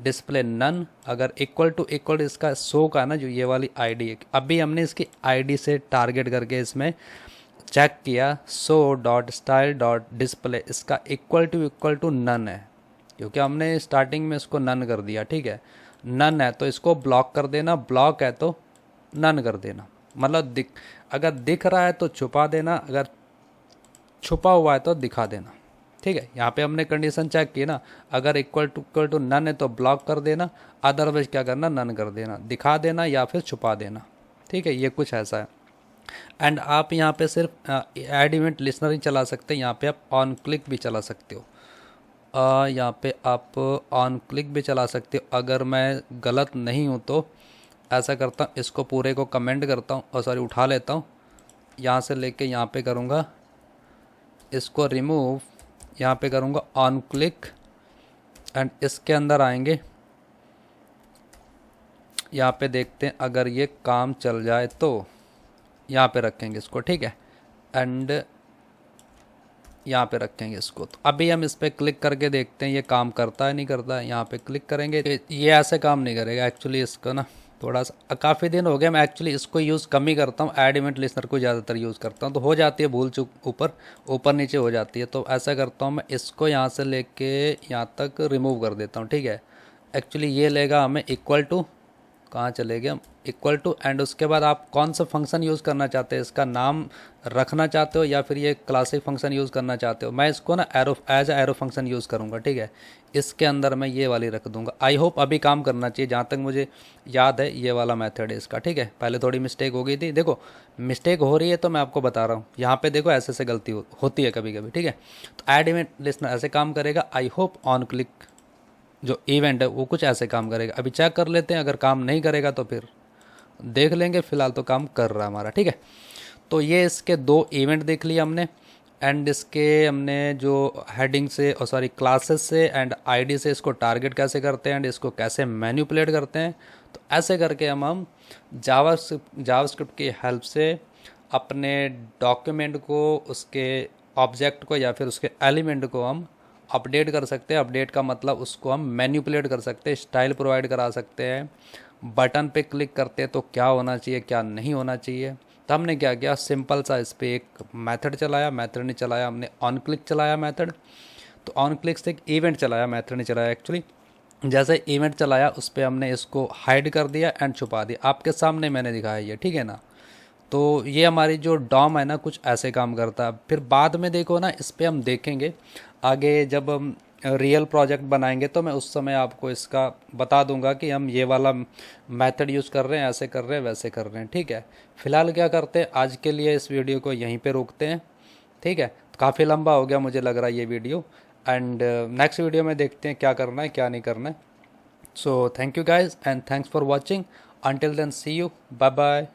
डिस्प्ले नन। अगर इक्वल टू इसका शो का ना जो ये वाली आईडी है, अभी हमने इसकी आईडी से टारगेट करके इसमें चेक किया show dot style dot display इसका इक्वल टू नन है, क्योंकि हमने स्टार्टिंग में इसको नन कर दिया, ठीक है। नन है तो इसको ब्लॉक कर देना, ब्लॉक है तो नन कर देना, मतलब अगर दिख रहा है तो छुपा देना, अगर छुपा हुआ है तो दिखा देना, ठीक है। यहाँ पे हमने कंडीशन चेक की ना, अगर इक्वल टू नन है तो ब्लॉक कर देना, अदरवाइज क्या करना, नन कर देना, दिखा देना या फिर छुपा देना, ठीक है। ये कुछ ऐसा है। एंड आप यहाँ पे सिर्फ ऐड इवेंट लिसनर ही चला सकते हैं, यहाँ पे आप ऑन क्लिक भी चला सकते हो, यहाँ पे आप ऑन क्लिक भी चला सकते हो। अगर मैं गलत नहीं हूँ तो ऐसा करता हूँ, इसको पूरे को कमेंट करता हूँ और सॉरी उठा लेता हूँ, यहाँ से लेके यहाँ पे करूँगा, इसको रिमूव, यहाँ पे करूँगा ऑन क्लिक एंड इसके अंदर आएंगे, यहाँ पे देखते हैं अगर ये काम चल जाए तो यहाँ पे रखेंगे इसको, ठीक है। एंड यहाँ पे रखेंगे इसको, तो अभी हम इस पर क्लिक करके देखते हैं ये काम करता है नहीं करता है। यहाँ पे क्लिक करेंगे, ये ऐसे काम नहीं करेगा एक्चुअली, इसको ना थोड़ा सा काफ़ी दिन हो गया, मैं एक्चुअली इसको यूज़ कम ही करता हूँ, ऐड इवेंट लिसनर को ज़्यादातर यूज़ करता हूँ, तो हो जाती है भूल चूक, ऊपर नीचे हो जाती है। तो ऐसा करता हूँ मैं, इसको यहाँ से लेके यहाँ तक रिमूव कर देता हूँ, ठीक है। एक्चुअली ये लेगा हमें इक्वल टू, कहाँ चले गए हम, इक्वल टू, एंड उसके बाद आप कौन सा फंक्शन यूज़ करना चाहते हैं, इसका नाम रखना चाहते हो या फिर ये क्लासिक फंक्शन यूज़ करना चाहते हो। मैं इसको ना arrow as arrow function use करूँगा, ठीक है। इसके अंदर मैं ये वाली रख दूँगा। आई होप अभी काम करना चाहिए, जहाँ तक मुझे याद है ये वाला मेथड है इसका, ठीक है। पहले थोड़ी मिस्टेक हो गई थी, देखो मिस्टेक हो रही है तो मैं आपको बता रहा हूँ, यहाँ पे देखो ऐसे से गलती होती है कभी कभी, ठीक है। तो ऐड इवेंट लिसनर ऐसे काम करेगा। आई होप ऑन क्लिक जो इवेंट है वो कुछ ऐसे काम करेगा। अभी चेक कर लेते हैं, अगर काम नहीं करेगा तो फिर देख लेंगे, फिलहाल तो काम कर रहा है हमारा, ठीक है। तो ये इसके 2 इवेंट देख लिए हमने, एंड इसके हमने जो हेडिंग से और सॉरी क्लासेस से एंड आईडी से इसको टारगेट कैसे करते हैं एंड इसको कैसे मैनिपुलेट करते हैं। तो ऐसे करके हम जावास्क्रिप्ट की हेल्प से अपने डॉक्यूमेंट को, उसके ऑब्जेक्ट को या फिर उसके एलिमेंट को हम अपडेट कर सकते हैं। अपडेट का मतलब उसको हम मैनिपुलेट कर सकते हैं, स्टाइल प्रोवाइड करा सकते हैं। बटन पे क्लिक करते हैं तो क्या होना चाहिए क्या नहीं होना चाहिए। तो हमने क्या किया, सिंपल सा इस पर एक मेथड चलाया, मेथड नहीं चलाया हमने, ऑन क्लिक चलाया मेथड। तो ऑन क्लिक से एक इवेंट चलाया, मेथड नहीं चलाया एक्चुअली। जैसे इवेंट चलाया उस पर हमने इसको हाइड कर दिया एंड छुपा दिया, आपके सामने मैंने दिखाया ये, ठीक है ना। तो ये हमारी जो डॉम है ना कुछ ऐसे काम करता है। फिर बाद में देखो ना, इस पर हम देखेंगे आगे, जब हम रियल प्रोजेक्ट बनाएंगे तो मैं उस समय आपको इसका बता दूंगा कि हम ये वाला मेथड यूज़ कर रहे हैं, ऐसे कर रहे हैं, वैसे कर रहे हैं, ठीक है। फिलहाल क्या करते हैं, आज के लिए इस वीडियो को यहीं पे रोकते हैं, ठीक है। काफ़ी लंबा हो गया मुझे लग रहा है ये वीडियो, एंड नेक्स्ट वीडियो में देखते हैं क्या करना है क्या नहीं करना है। So thank you guys and thanks for watching, until then see you, bye bye.